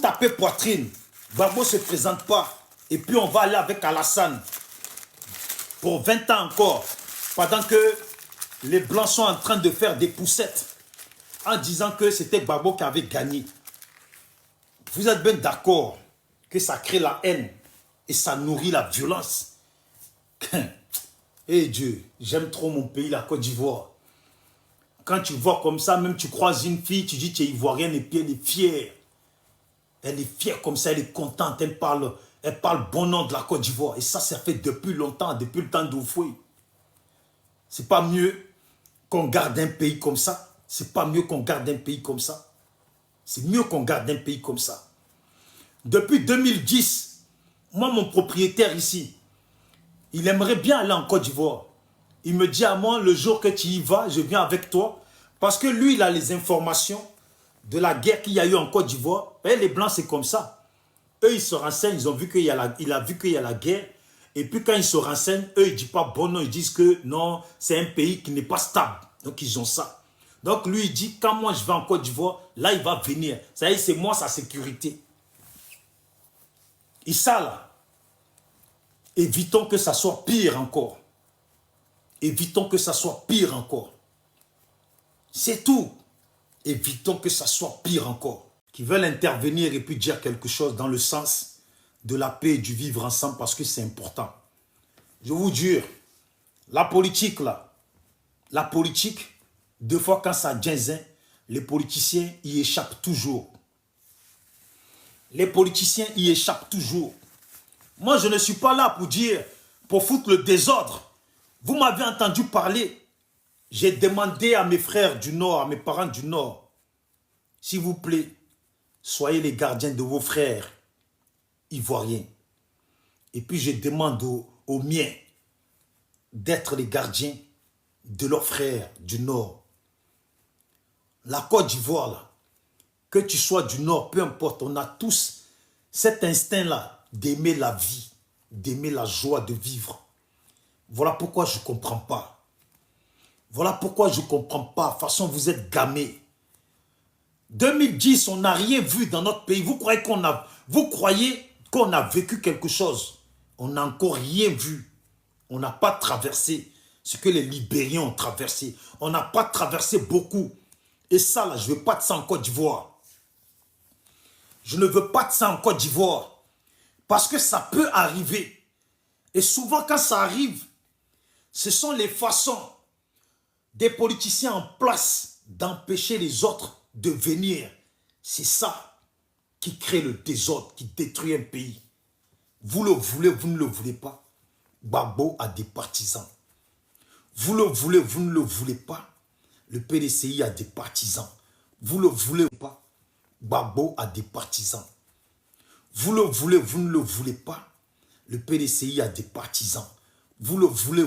tapez poitrine, Gbagbo ne se présente pas, et puis on va aller avec Alassane pour 20 ans encore, pendant que les Blancs sont en train de faire des poussettes en disant que c'était Gbagbo qui avait gagné. Vous êtes bien d'accord que ça crée la haine et ça nourrit la violence. Eh Dieu, j'aime trop mon pays, la Côte d'Ivoire. Quand tu vois comme ça, même tu croises une fille, tu dis tu es ivoirienne et puis elle est fière. Elle est fière comme ça, elle est contente, elle parle bon nom de la Côte d'Ivoire. Et ça fait depuis longtemps, depuis le temps d'Oufoué. C'est pas mieux qu'on garde un pays comme ça. C'est pas mieux qu'on garde un pays comme ça. C'est mieux qu'on garde un pays comme ça. Depuis 2010, moi mon propriétaire ici, il aimerait bien aller en Côte d'Ivoire. Il me dit à moi, le jour que tu y vas, je viens avec toi. Parce que lui, il a les informations de la guerre qu'il y a eu en Côte d'Ivoire. Et les Blancs, c'est comme ça. Eux, ils se renseignent, ils ont vu il a vu qu'il y a la guerre. Et puis quand ils se renseignent, eux, ils ne disent pas bon non, ils disent que non, c'est un pays qui n'est pas stable. Donc ils ont ça. Donc lui, il dit, quand moi je vais en Côte d'Ivoire, là, il va venir. Ça y est, c'est moi sa sécurité. Et ça, là, évitons que ça soit pire encore. Évitons que ça soit pire encore. C'est tout. Évitons que ça soit pire encore. Qui veulent intervenir et puis dire quelque chose dans le sens de la paix et du vivre ensemble parce que c'est important. Je vous jure, la politique là, la politique, deux fois quand ça ginzin, les politiciens y échappent toujours. Les politiciens y échappent toujours. Moi, je ne suis pas là pour dire, pour foutre le désordre. Vous m'avez entendu parler. J'ai demandé à mes frères du Nord, à mes parents du Nord, s'il vous plaît, soyez les gardiens de vos frères ivoiriens. Et puis je demande aux miens d'être les gardiens de leurs frères du Nord. La Côte d'Ivoire, là, que tu sois du Nord, peu importe, on a tous cet instinct-là d'aimer la vie, d'aimer la joie de vivre. Voilà pourquoi je ne comprends pas. Voilà pourquoi je ne comprends pas. De toute façon, vous êtes gamés. 2010, on n'a rien vu dans notre pays. Vous croyez qu'on a vécu quelque chose? On n'a encore rien vu. On n'a pas traversé ce que les Libériens ont traversé. On n'a pas traversé beaucoup. Et ça, là, je ne veux pas de ça en Côte d'Ivoire. Je ne veux pas de ça en Côte d'Ivoire. Parce que ça peut arriver. Et souvent, quand ça arrive, ce sont les façons des politiciens en place d'empêcher les autres de venir. C'est ça qui crée le désordre, qui détruit un pays. Vous le voulez, vous ne le voulez pas. Gbagbo a des partisans. Vous le voulez, vous ne le voulez pas. Le PDCI a des partisans. Vous le voulez pas. Gbagbo a des partisans. Vous le voulez, vous ne le voulez pas. Le PDCI a des partisans. Vous le voulez.